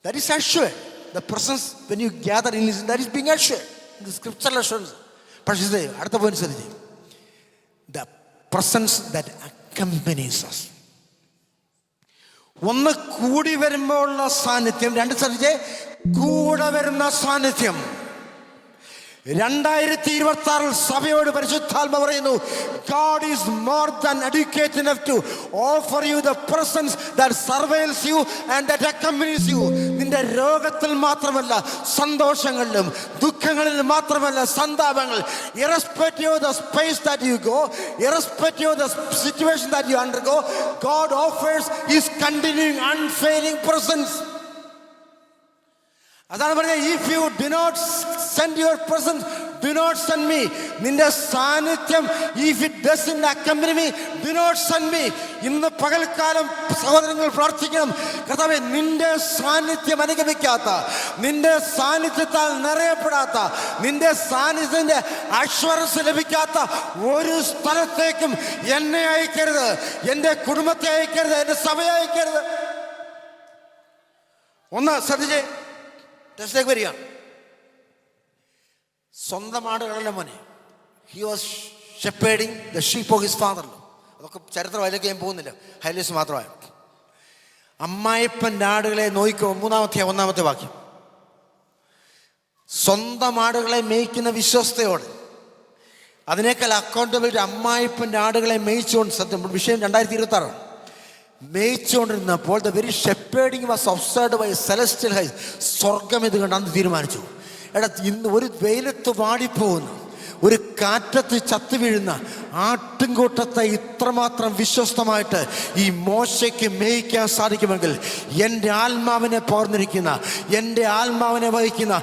that is assured. The presence when you gather in his, that is being assured. The scriptural assurance. പക്ഷേ അടുത്ത പോയിന്റ് ശ്രദ്ധിച്ചു, the presence that accompanies us. ഒന്ന് കൂടി വരുമ്പോഴുള്ള സാന്നിധ്യം, 2 ശ്രദ്ധിച്ചേ, കൂടെ വരുന്ന സാന്നിധ്യം. 2026 സഭയോട് പരിശുദ്ധാത്മ പറയുന്നു, God is more than adequate enough to offer you the presence that surveils you and that accompanies you. നിന്റെ രോഗത്തിൽ മാത്രമല്ല, സന്തോഷങ്ങളിലും ദുഃഖങ്ങളിലും മാത്രമല്ല, സന്താപങ്ങൾ, irrespective of the space that you go, irrespective of the situation that you undergo, God offers his continuing unfailing presence. അതാണ് പറഞ്ഞത്, if you do not send your presence, do not send me. നിന്റെ സാന്നിധ്യം, if it doesn't accompany me, do not send me. ഇന്ന് പകൽക്കാലം സഹോദരങ്ങൾ പ്രാർത്ഥിക്കണം, കർത്താവേ, നിന്റെ സാന്നിധ്യം അനുഗമിക്കാത്ത, നിന്റെ സാന്നിധ്യത്താൽ നിറയപ്പെടാത്ത, നിന്റെ സാന്നിധ്യത്തിന്റെ അശ്വരസ് ലഭിക്കാത്ത ഒരു സ്ഥലത്തേക്കും എന്നെ അയക്കരുത്, എൻ്റെ കുടുംബത്തെ അയക്കരുത്, എൻ്റെ സഭയെ അയക്കരുത്. ഒന്ന് ശ്രദ്ധിച്ചേ, ടെസ്റ്റിലേക്ക് വരിക. സ്വന്തം ആടുകളുടെ മോനെ, he was ഷെപ്പേർഡിങ് the sheep of his father. അതൊക്കെ ചരിത്രം, അതിലേക്ക് ഞാൻ പോകുന്നില്ല, ഹൈലൈറ്റ്സ് മാത്രമായി. അമ്മായിപ്പൻ്റെ ആടുകളെ നോയിക്കോ, 1-ാമത്തെ വാക്യം. സ്വന്തം ആടുകളെ മേയ്ക്കുന്ന വിശ്വസ്തയോടെ, അതിനേക്കാൾ അക്കൗണ്ടബിലിറ്റി അമ്മായിപ്പൻ്റെ ആടുകളെ മേയിച്ചുകൊണ്ട്. സത്യം വിഷയം 2026. മേയിച്ചുകൊണ്ടിരുന്നപ്പോൾ the very shepherding was observed by celestial eyes. സ്വർഗം ഇത് കണ്ട് അന്ന് തീരുമാനിച്ചു, എടാ ഇന്ന് ഒരു വെയിലത്ത് വാടിപ്പോകുന്നു, ഒരു കാറ്റത്ത് ചത്തു വീഴുന്ന ആട്ടിൻകൂട്ടത്തെ ഇത്രമാത്രം വിശ്വസ്തമായിട്ട് ഈ മോശയ്ക്ക് മേയിക്കാൻ സാധിക്കുമെങ്കിൽ എൻ്റെ ആത്മാവിനെ പോർന്നിരിക്കുന്ന, എൻ്റെ ആത്മാവിനെ വഹിക്കുന്ന,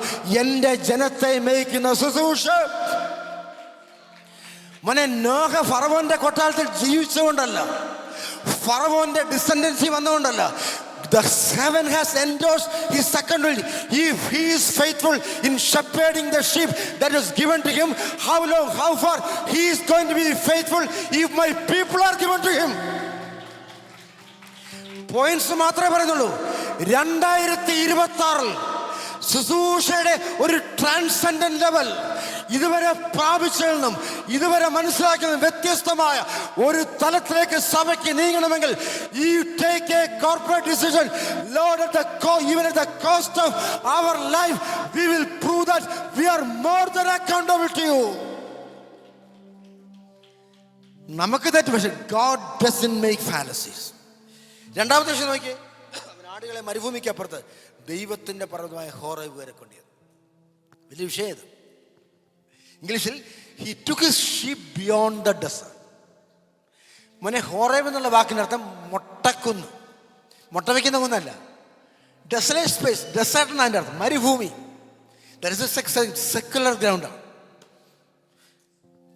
എൻ്റെ ജനത്തെ മേയിക്കുന്ന ശുശ്രൂഷ. മോനെ, നോഹ ഫറവോന്റെ കൊട്ടാരത്തിൽ ജീവിച്ചുകൊണ്ടല്ല, ഫറവോന്റെ ഡിസെൻഡൻസി വന്നുകൊണ്ടല്ല. The heaven has endorsed his second will. If he is faithful in shepherding the sheep that is given to him, how long, how far he is going to be faithful if my people are given to him. Points മാത്രമേ പറയുന്നുള്ളൂ. 2026 ശുശ്രൂഷയുടെ ഒരു transcendent level ഇതുവരെ പ്രാപിച്ചെന്നും ഇതുവരെ മനസ്സിലാക്കുന്ന വ്യത്യസ്തമായ ഒരു തലത്തിലേക്ക് സഭയ്ക്ക് നീങ്ങണമെങ്കിൽ you take a corporate decision, Lord, even at the cost of our life, we will prove that we are more than accountable to you. നമുക്ക് തെറ്റ്, പക്ഷേ God doesn't make fallacies. രണ്ടാമത്തെ വിഷയം നോക്കിയേ, നാടുകളെ മരുഭൂമിക്കപ്പുറത്ത് ദൈവത്തിന്റെ പർവ്വതമായ ഹോറേബ് വരെ കൊണ്ടുവന്നു. വലിയ വിഷയം ഇത്. ഇംഗ്ലീഷിൽ he took his sheep beyond the desert. മോനെ, ഹോറേബ് എന്നുള്ള വാക്കിനർത്ഥം മൊട്ടക്കുന്ന്, മുട്ട വയ്ക്കുന്ന കുന്നല്ല. ഡെസലേറ്റ് സ്പേസ്, ഡെസേർട്ട് എന്നാണ് അതിൻ്റെ അർത്ഥം, മരുഭൂമി. ദാറ്റ് ഇസ് എ സെക്കുലർ ഗ്രൗണ്ടാണ്.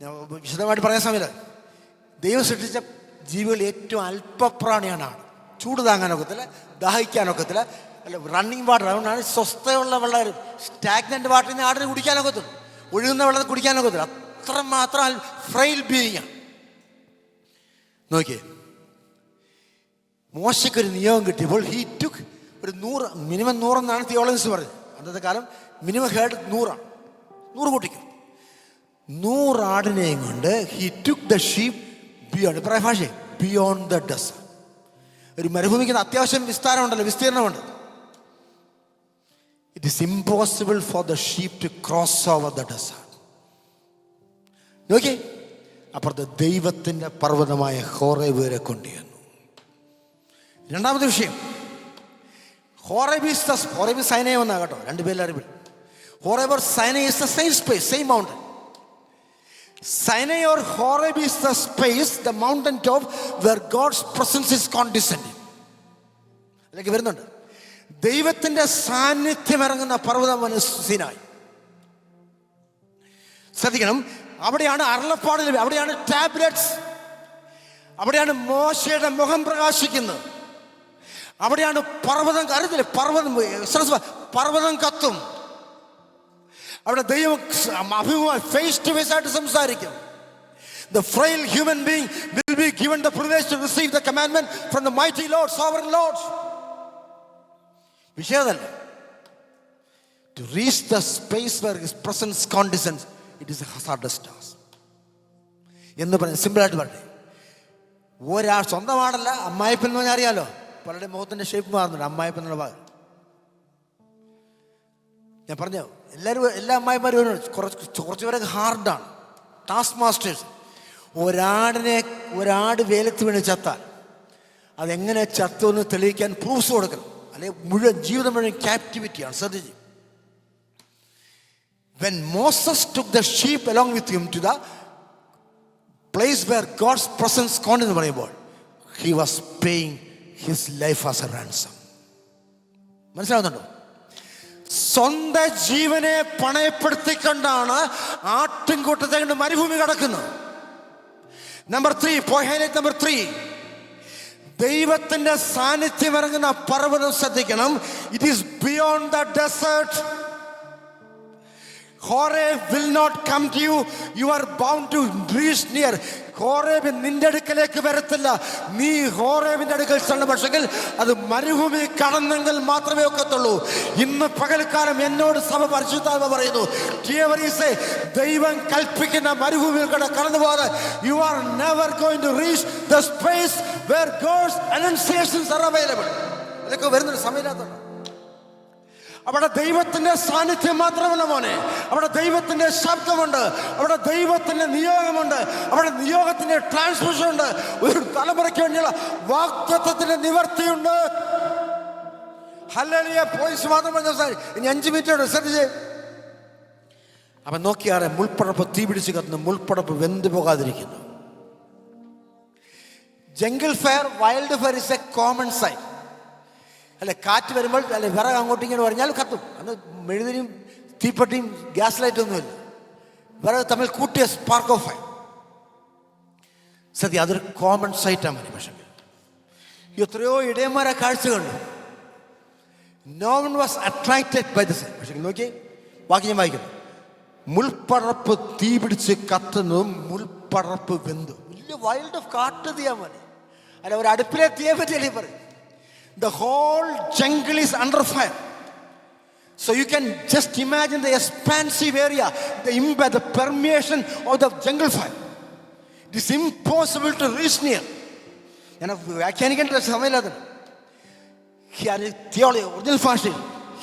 ഞാൻ വിശദമായിട്ട് പറയാൻ സമയത്ത്, ദൈവം സൃഷ്ടിച്ച ജീവികൾ ഏറ്റവും അല്പപ്രാണിയാണ് ആട്. ചൂട് താങ്ങാനൊക്കത്തില്ല, ദാഹിക്കാനൊക്കത്തില്ല, അല്ല റണ്ണിങ് വാട്ടർ. അതുകൊണ്ടാണ് സ്വസ്ഥയുള്ള വെള്ളം, സ്റ്റാഗ്നന്റ് വാട്ടറിൽ നിന്ന് ആടിന് കുടിക്കാനൊക്കത്തുള്ളൂ, ഒഴുകുന്ന വെള്ളം കുടിക്കാനൊക്കത്തില്ല. അത്രമാത്രം ഫ്രൈൽ ബീയിങ്ങാണ്. നോക്കിയേ, മോശയ്ക്കൊരു നിയമം കിട്ടിയപ്പോൾ ഹി ടുക്ക് ഒരു 100, മിനിമം 100 എന്നാണ് തിയോളജിസ്റ്റ് പറഞ്ഞത്. അന്നത്തെ കാലം മിനിമം ഹേർഡ് 100ആണ്, 100 കൂട്ടിക്കും. 100 ആടിനെയും കൊണ്ട് he took the sheep beyond, ഭാഷ ബിയോണ്ട് ദ ഡെസേർട്ട്. ഒരു മരുഭൂമിക്ക് അത്യാവശ്യം വിസ്താരമുണ്ടല്ലോ, വിസ്തീർണമുണ്ട്. It is impossible for the sheep to cross over the desert. നോക്കിയേ, അപ്പുറത്ത് ദൈവത്തിന്റെ പർവ്വതമായ ഹോറേബ് വരെ കൊണ്ടുവന്നു. രണ്ടാമത്തെ വിഷയം, ഹോറേബ് സൈനൈ വന്നാ കേട്ടോ, രണ്ടുപേരും അറിവിൽ. Horeb or sine i is the same space, same mountain. Sinai or Horeb is the space, the mountain top where God's presence is condescending. അതിലേക്ക് വരുന്നുണ്ട്. ദൈവത്തിന്റെ സാന്നിധ്യം ഇറങ്ങുന്ന പർവ്വതമാണ് സിനായ്. ശ്രദ്ധിക്കണം, അവിടെയാണ് അരുളപ്പാട്, അവിടെയാണ് ടാബ്ലറ്റ്സ്, അവിടെയാണ് മോശയുടെ മുഖം പ്രകാശിക്കുന്നത്, അവിടെയാണ് പർവ്വതം. അറിയത്തില്ലേ, പർവ്വതം കത്തും. അവിടെ ദൈവം അഭിമുഖമായി ഫേസ് ടു ഫേസ് ആയിട്ട് സംസാരിക്കും. The frail human being will be given the privilege to receive the commandment from the mighty Lord, sovereign Lord. വിഷയമല്ല. To reach the space where his presence condescends, it is a hazardous task. എന്ന് പറയാം, സിമ്പിളായിട്ട് പറയട്ടെ. ഒരാൾ സ്വന്തമാണല്ല, അമ്മായിപ്പൻ എന്ന് പറഞ്ഞാൽ അറിയാലോ, പലരുടെ മുഖത്തിന്റെ ഷേപ്പ് മാറുന്നുണ്ട്. അമ്മായിപ്പൻ എന്നുള്ള ഭാഗം ഞാൻ പറഞ്ഞോ, എല്ലാ അമ്മായിമാരും കുറച്ച് പേരൊക്കെ ഹാർഡാണ്, ടാസ്ക് മാസ്റ്റേഴ്സ്. ഒരാട് വേലത്ത് വീണ് ചത്താൽ അതെങ്ങനെ ചത്തു എന്ന് തെളിയിക്കാൻ പ്രൂഫ്സ് കൊടുക്കണം, അല്ലെങ്കിൽ മുഴുവൻ ജീവിതം മുഴുവൻ ക്യാപ്റ്റിവിറ്റിയാണ്. ശ്രദ്ധിച്ചു, when Moses took the sheep along with him to the place where God's presence continued എന്ന് പറയുമ്പോൾ he was paying his life as a ransom. മനസ്സിലാവുന്നുണ്ടോ? സ്വന്തം ജീവനെ പണയപ്പെടുത്തിക്കൊണ്ടാണ് ആട്ടിൻകൂട്ടത്തെ കൊണ്ട് മരുഭൂമി കടക്കുന്നത്. നമ്പർ 3, ദൈവത്തിന്റെ സാന്നിധ്യം ഇറങ്ങുന്ന പർവ്വതം ശ്രദ്ധിക്കണം. It is beyond the desert. Horeb will not come to you. You are bound to reach near. Horeb നിന്റെ അടുക്കലേക്ക് വരത്തില്ല, നീ ഹോറേബിന്റെ അടുക്കൽ ചെല്ലണം. പക്ഷെങ്കിൽ അത് മരുഭൂമി കടന്നെങ്കിൽ മാത്രമേ ഒക്കത്തുള്ളൂ. ഇന്ന് പകൽക്കാലം എന്നോട് സഭ പരിശുദ്ധാത്മ പറയുന്നു, ദൈവം കൽപ്പിക്കുന്ന മരുഭൂമിയിൽ കൂടെ കടന്നു പോകാതെ you are never going to reach the space where God's annunciations are available. ഇതൊക്കെ വരുന്നൊരു സമയമില്ലാത്ത അവിടെ ദൈവത്തിന്റെ സാന്നിധ്യം മാത്രമല്ല മോനെ, അവിടെ ദൈവത്തിന്റെ ശബ്ദമുണ്ട്, അവിടെ ദൈവത്തിന്റെ നിയോഗമുണ്ട്, അവിടെ നിയോഗത്തിന്റെ ട്രാൻസ്മിഷൻ ഉണ്ട്, ഒരു തലമുറയ്ക്ക് വേണ്ടിയുള്ള വാഗ്ദത്തത്തിന്റെ നിവർത്തിയുണ്ട്. ഹല്ലേലൂയ. പോയിസ് മാത്രം പറഞ്ഞ ഇനി 5 മിനിറ്റ് ശ്രദ്ധിച്ചേ. അവൻ നോക്കിയാറെ മുൾപ്പടപ്പ് തീ പിടിച്ച് കത്തുന്നു, മുൾപ്പടപ്പ് വെന്തു പോകാതിരിക്കുന്നു. Jungle fire, wild fire is a common sign. അല്ലെ, കാറ്റ് വരുമ്പോൾ അല്ലെ വിറക് അങ്ങോട്ടും ഇങ്ങോട്ട് പറഞ്ഞാൽ കത്തും. അന്ന് മെഴുതിരിയും തീപ്പെട്ടിയും ഗ്യാസ് ലൈറ്റൊന്നുമില്ല. വിറക് തമ്മിൽ കൂട്ടിയ സ്പാർക്ക് ഓഫ് ഫയർ. സത്യം, അതൊരു കോമൺ സൈറ്റാണ് മതി. പക്ഷേ എത്രയോ ഇടയന്മാരെ കാഴ്ച കണ്ടു. No one was attracted by the sign. പക്ഷേ നോക്കിയേ, ബാക്കി ഞാൻ വായിക്കുന്നു. മുൾപ്പടർപ്പ് തീ പിടിച്ച് കത്തുന്നതും മുൾപ്പടർപ്പ് വെന്തു. വലിയ വൈൽഡ് ഓഫ് കാട്ട് തീയാൻ മതി. അല്ല, ഒരു അടുപ്പിലെ തീയെ പറ്റിയല്ലേ പറയും. The whole jungle is under fire. So you can just imagine the expansive area, the permeation of the jungle fire. It is impossible to reach near. വ്യാഖ്യാനിക്കേണ്ട സമയമില്ലാതെ theology, original fashion,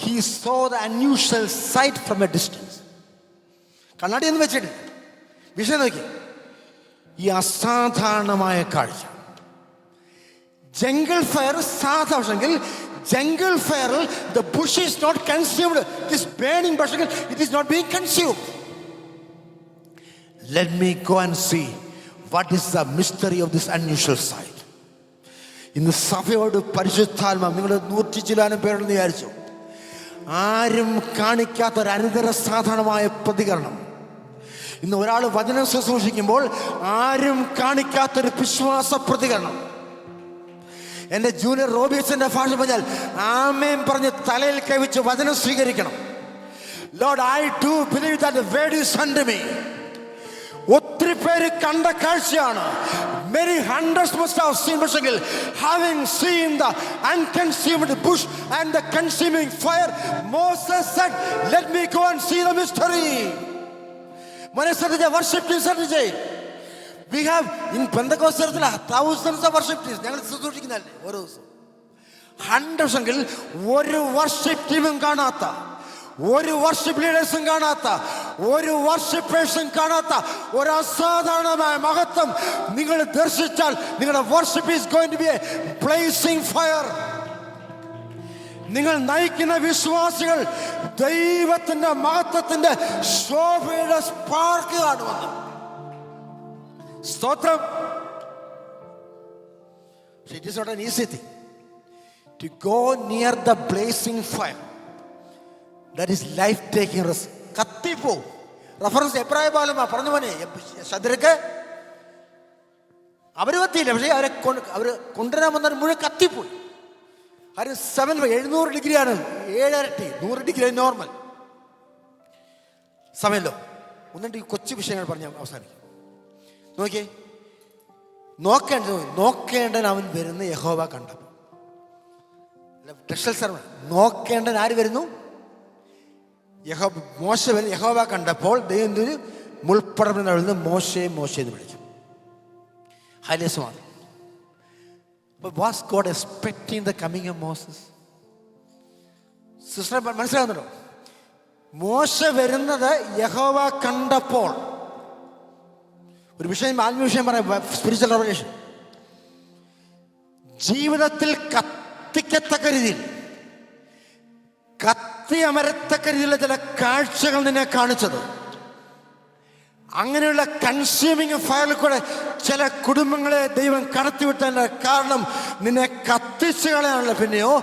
he saw the unusual sight from a distance. കണ്ണാടി എന്ന് വെച്ചിട്ട് വിഷയം നോക്കി, ഈ അസാധാരണമായ കാഴ്ച. Jungle fire സാധാരണ jungle ഫയറിൽ the bush is not consumed, it is burning, but it is not being consumed. Let me go and see what is the mystery of this unusual sight. ഇന്ന് സഭയോട് പരിശുദ്ധാത്മാവ്, നിങ്ങൾ 100 ചില്ലാനും പേരെന്ന് വിചാരിച്ചു, ആരും കാണിക്കാത്ത ഒരു അനിതര സാധാരണമായ പ്രതികരണം. ഇന്ന് ഒരാൾ വചനം ശുശ്രൂഷിക്കുമ്പോൾ ആരും കാണിക്കാത്തൊരു വിശ്വാസ പ്രതികരണം. എൻ്റെ ജൂനിയർ റോബിൻസന്റെ ഭാഷ പറഞ്ഞാൽ ആമേൻ പറഞ്ഞ് തലയിൽ കൈവച്ച് വചനം സ്വീകരിക്കണം. Lord, I do believe that the word is unto me. ഒത്തിരി പേര് കണ്ട കാഴ്ചയാണ്. Many hundreds must have seen, പക്ഷെങ്കിൽ having seen the unconsumed bush and the consuming fire, Moses said, let me go and see the mystery. Worship teams. We have in Pentecost thousands of worship teams. ഞങ്ങൾ ശുശ്രൂഷിക്കുന്നതല്ലേ ഓരോ ദിവസം. Hundreds എങ്കിൽ ഒരു worship ടീമും കാണാത്ത, ഒരു worship ലീഡേഴ്സും കാണാത്ത, ഒരു വർഷിപ്പേഴ്സും കാണാത്ത ഒരു അസാധാരണമായ മഹത്വം നിങ്ങൾ ദർശിച്ചാൽ നിങ്ങളുടെ worship is going to be a blazing fire. നിങ്ങൾ നയിക്കുന്ന വിശ്വാസികൾ ദൈവത്തിന്റെ മഹത്വത്തിന്റെ ശോഭയുടെ സ്പാർക്ക് കാണുമെന്ന്. സ്തോത്രം. It is not an easy thing to go near the blazing fire. That is life taking risk. കത്തിപ്പോ റഫറൻസ് എബ്രായ ബാലമ പറഞ്ഞു പോനെ ശദ്രക്ക് അവര് കത്തിയില്ല, പക്ഷേ അവര് കൊണ്ടുവരാൻ വന്നാൽ മുഴുവൻ കത്തിപ്പോയി. അത് 700 ഡിഗ്രിയാണ്, 7 ഇരട്ടി 100 ഡിഗ്രി നോർമൽ സമയമല്ലോ. ഒന്നിട്ട് കൊച്ചു വിഷയങ്ങൾ പറഞ്ഞ അവസാനിക്കും. നോക്കിയേ, നോക്കേണ്ടൻ അവൻ വരുന്ന യഹോവ കണ്ടപ്പോൾ, നോക്കേണ്ടൻ ആര് വരുന്നു? മോശ വരുന്ന യഹോവ കണ്ടപ്പോൾ ദൈവം മുൾപ്പടർന്ന് എഴുതുന്ന മോശെ എന്ന് വിളിച്ചു. ഹൈലേസുമാണ്. But was God expecting the coming of Moses? Sister മനസ്സിലാകുന്നുണ്ടോ? മോശ വരുന്നത് യഹോവ കണ്ടപ്പോൾ. ഒരു വിഷയം, ആത്മീയ വിഷയം പറയാം, സ്പിരിച്വൽ റെവലേഷൻ. ജീവിതത്തിൽ കത്തിക്കത്തക്ക രീതിയിൽ, കത്തി അമരത്തക്ക രീതിയിലുള്ള ചില കാഴ്ചകൾ നിന്നെ കാണിച്ചത്. അങ്ങനെയുള്ള കൺസ്യൂമിങ് ഫയറിൽ കൂടെ ചില കുടുംബങ്ങളെ ദൈവം കടത്തിവിട്ടതിന്റെ കാരണം നിന്നെ കത്തിച്ചു കളയാനുള്ള. പിന്നെയോ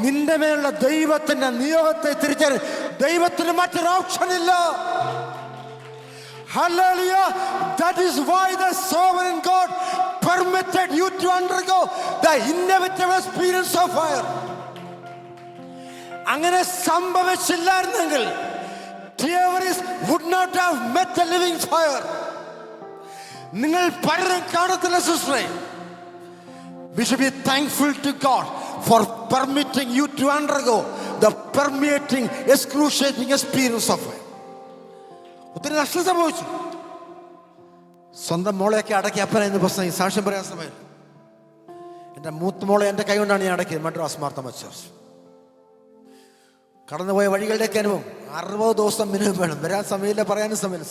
നിന്റെ മേലുള്ള ദൈവത്തിന്റെ നിയോഗത്തെ തിരിച്ചറിയാൻ ദൈവത്തിന് മറ്റൊരു ഓപ്ഷൻ ഇല്ല. Hallelujah. That is why the sovereign God permitted you to undergo the inevitable experience of fire. അങ്ങനെ സംഭവിച്ചില്ലായിരുന്നെങ്കിൽ Theories would not have met the living fire. നിങ്ങൾ പലരും കാണത്തില്ല സിസ്റ്ററെ. We should be thankful to God for permitting you to undergo the permeating, excruciating experience of fire. ഒത്തിരി നഷ്ടം സംഭവിച്ചു. സ്വന്തം മോളെയൊക്കെ അടക്കി അപ്പനെന്ന് പ്രശ്നം സാക്ഷ്യം പറയാൻ സമയം. എൻ്റെ മൂത്ത മോളെ എൻ്റെ കൈ കൊണ്ടാണ് ഞാൻ അടക്കിയത് മദ്രാസ് മാർത്തമ ചർച്ച്. കടന്നുപോയ വഴികളുടെയൊക്കെ അനുഭവം 60 ദിവസം മിനിമം വേണം. വരാൻ സമയമില്ല, പറയാനും സമയമില്ല.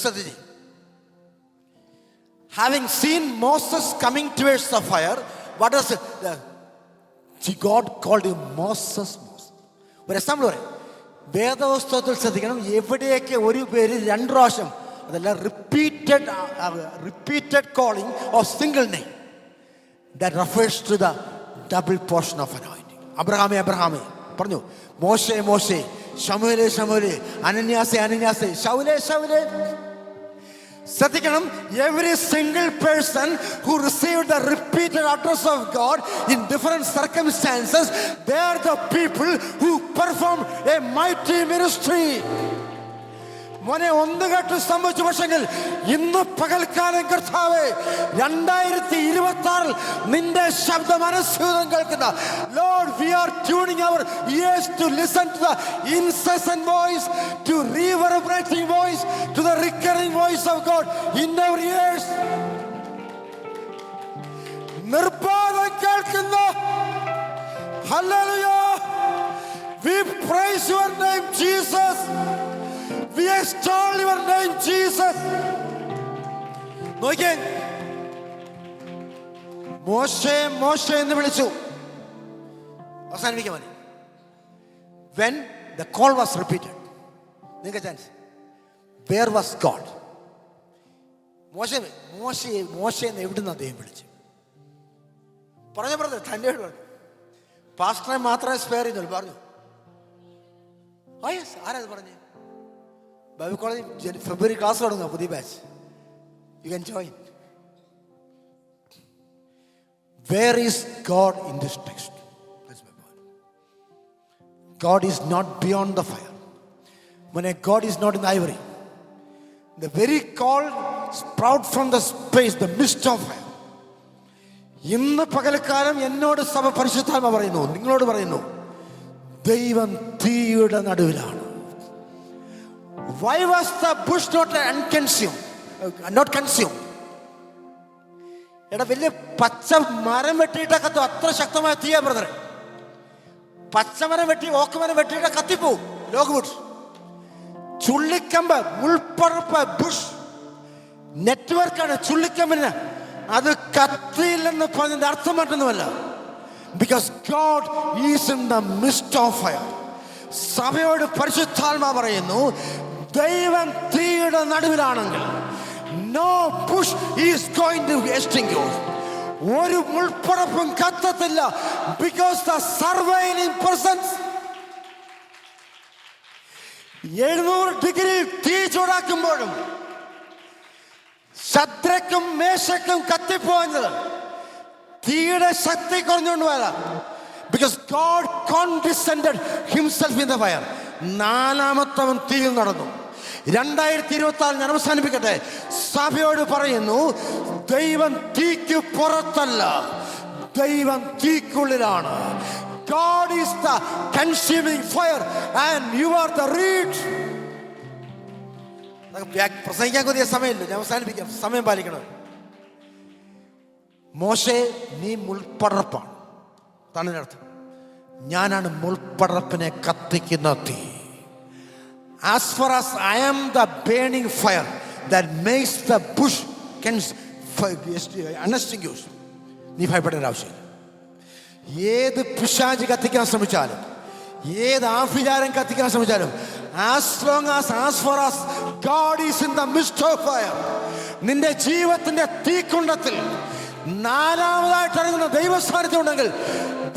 ശ്രദ്ധിച്ച് having seen Moses coming towards the fire, what does God called him Moses. ഒരു എക്സാമ്പിൾ പറയാം. വേദപുസ്തകത്തിൽ ശ്രദ്ധിക്കണം, എവിടെയൊക്കെ ഒരു പേര് 2 പ്രാവശ്യം, അതല്ല repeated calling of single name, that refers to the double portion of anointing. അബ്രഹാമേ അബ്രഹാമേ പറഞ്ഞു, മോശേ മോശേ, ശമൂവേലേ ശമൂവേലേ, അനന്യാസേ അനന്യാസേ, ശൗലേ ശൗലേ. ശ്രദ്ധിക്കണം, every single person who received the repeated address of God in different circumstances, they are the people who performed a mighty ministry. മോനെ ഒന്നുകെട്ട് സംഭവിച്ചു. പക്ഷെങ്കിൽ ഇന്ന് പകൽക്കാലം കർത്താവേ 2026 നിന്റെ ശബ്ദം അനുസ്യൂതം കേൾക്കുന്ന Lord, we are tuning our ears to listen to the incessant voice, to reverberating voice, to the recurring voice of God in our ears. നിർബാധം കേൾക്കുന്ന Hallelujah, we praise your name Jesus, we extol your name Jesus. നോക്കിയേ, മോശേ മോശേ എന്ന് വിളിച്ചു. അവസാനിപ്പിക്കാൻ മതി. When the call was repeated, നിങ്ങൾക്ക് chance, where was God? മോശേ മോശേ മോശേ എന്ന് എവിടുന്ന് അദ്ദേഹം വിളിച്ചു? പറഞ്ഞു തൻ്റെ പറഞ്ഞു. പാസ്റ്ററെ മാത്രമേ സ്പെയർ ചെയ്യുന്നുള്ളൂ പറഞ്ഞു. ആരാത് പറഞ്ഞു? ബൈബിൾ കോളേജ് ഫെബ്രുവരി ക്ലാസ് തുടങ്ങുക, പുതിയ batch. You can join. Where is God in this text? God is not beyond the fire. When God is not in the ivory, the very call sprout from the space, the mist of fire. ഇന്ന് പകൽക്കാലം എന്നോട് സഭ പരിശുദ്ധാത്മ പറയുന്നു, നിങ്ങളോട് പറയുന്നു, ദൈവം തീയുടെ നടുവിലാണ്. Why was the bush not consumed? എടാ, വലിയ പച്ച മരം വെട്ടിയിട്ട കത്തും. അത്ര ശക്തമായ തീയ ബ്രദറെ. പച്ചമരം വെട്ടി, ഓക്കുമരം വെട്ടിയിട്ട് കത്തിപ്പോവും. ലോക്ക്വുഡ്, ചുള്ളിക്കമ്പ്, മുൾപ്പറപ്പ്, ബുഷ് നെറ്റ്വർക്കാണ് ചുള്ളിക്കമ്പിന്. അത് കത്തിയില്ലെന്ന് പറഞ്ഞതിന്റെ അർത്ഥം മറ്റൊന്നുമല്ല. Because God is in the midst of fire. സഭയോട് പരിശുദ്ധാത്മാ പറയുന്നു, ദൈവം തീയുടെ നടുവിലാണെങ്കിൽ no bush is going to extinguish. ഒരു മുൾപ്പടപ്പും കത്തത്തില്ല. Because the surveilling presence. 700 degree തീ ചൂടാക്കുമ്പോഴും ശദ്രക്കും മേശക്കും കത്തിപ്പോകുന്നത് തീയുടെ ശക്തി കുറഞ്ഞുകൊണ്ട് വരാം. Because God condescended himself in the fire. 4ാമത്തവൻ തീയിൽ നടന്നു. 2026 ഞാൻ അവസാനിപ്പിക്കട്ടെ. സഭയോട് പറയുന്നു, ദൈവം തീക്ക് പുറത്തല്ല, ദൈവം തീക്കുള്ളിലാണ്. God is the consuming fire and you are the reed. പ്രസംഗിക്കാൻ പുതിയ സമയമില്ല, ഞാൻ അവസാനിപ്പിക്കാം, സമയം പാലിക്കണം. മോശേ, നീ മുൾപ്പടർപ്പാണ്. അതാണ് അർത്ഥം. ഞാനാണ് മുൾപ്പടർപ്പിനെ കത്തിക്കുന്ന തീ. As far as I am the burning fire that makes the bush can extinguish. നീ ഭയപ്പെടേണ്ട ആവശ്യമില്ല. ഏത് പിശാച് കത്തിക്കാൻ ശ്രമിച്ചാലും, ഏത് ആഭിചാരം കത്തിക്കാൻ ശ്രമിച്ചാലും, as far as God is in the midst of fire, നിന്റെ ജീവിതത്തിന്റെ തീക്കുണ്ടത്തിൽ 4ാമതായിട്ട് ഇറങ്ങുന്ന ദൈവസാന്നിധ്യം ഉണ്ടെങ്കിൽ,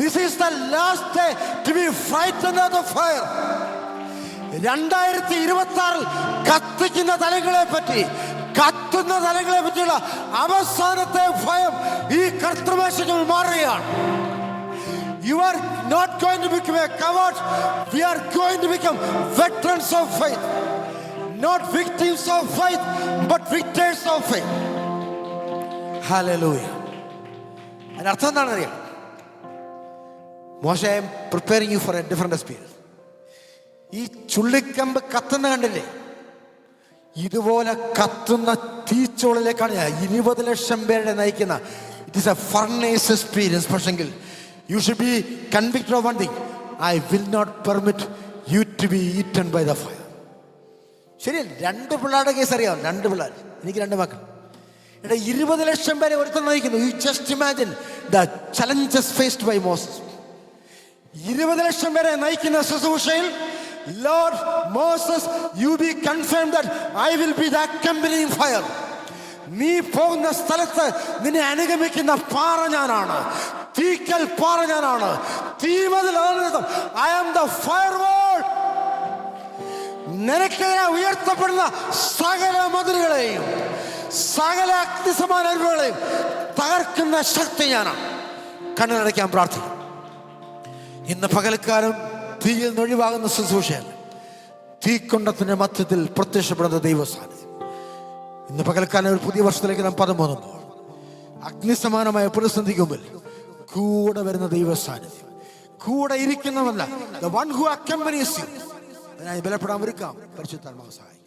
this is the last day to be frightened of the fire. 2026 കത്തിക്കുന്ന തലങ്ങളെ പറ്റി, കത്തുന്ന തലങ്ങളെ പറ്റിയുള്ള അവസാനത്തെ ഭയം ഈ കർത്തൃമേശയ്ക്ക് മാറുകയാണ്. You are not going to become a coward. We are going to become veterans of faith. Not victims of faith, but victors of faith. Hallelujah. അതിന്റെ അർത്ഥം എന്താണെന്ന് അറിയാം? മോശ, I am preparing you for a different experience. ഈ ചുള്ളിക്കമ്പ് കത്തുന്ന കണ്ടില്ലേ? ഇതുപോലെ കത്തുന്ന തീച്ചോളിലേക്കാണ് ഞാൻ 20 ലക്ഷം പേരുടെ നയിക്കുന്ന. It is A furnace experience. പക്ഷെങ്കിൽ you should be convicted of one thing. I will not permit you to be eaten by the fire. ശരി, 2 പിള്ളേരുടെ കേസ് അറിയാം. 2 പിള്ളേർ, എനിക്ക് 2 മക്കൾ. 20 ലക്ഷം പേരെ ഒരുത്തൻ നയിക്കുന്നു. You just imagine the challenges faced by Moses. 20 ലക്ഷം പേരെ നയിക്കുന്ന ശുശ്രൂഷയിൽ, Lord Moses, you be confirmed that I will be the accompanying fire. നീ പോകുന്ന സ്ഥലത്ത് നിന്നെ അനുഗമിക്കുന്ന പാറ ഞാനാണ്, തീക്കൽ പാറ ഞാനാണ്, തീമതിൽ. I am the firewall. നിനക്കെതിരെ ഉയർത്തപ്പെടുന്ന സകല മതിലുകളെയും സകല അഗ്നിസമാന അനുഭവങ്ങളെയും തകർക്കുന്ന ശക്തി ഞാനാണ്. കണ്ണടയ്ക്കാൻ പ്രാർത്ഥിക്കും. ഇന്ന് പകൽക്കാലം തീയിൽ നിന്ന് ഒഴിവാകുന്ന ശുശ്രൂഷയല്ല, തീക്കൊണ്ടത്തിന്റെ മധ്യത്തിൽ പ്രത്യക്ഷപ്പെടുന്ന ദൈവ സാന്നിധ്യം. ഇന്ന് പകൽക്കാലം ഒരു പുതിയ വർഷത്തിലേക്ക് നാം പദം പോകുമ്പോൾ അഗ്നിസമാനമായ പ്രതിസന്ധിക്ക് മുമ്പിൽ കൂടെ വരുന്ന ദൈവ സാന്നിധ്യം, കൂടെ ഇരിക്കുന്നവല്ല, the one who accompanies you. അതിനായി ബലപ്പെടാൻ ഒരുക്കാം. പരിശുദ്ധാത്മാവ് സഹായിക്കും.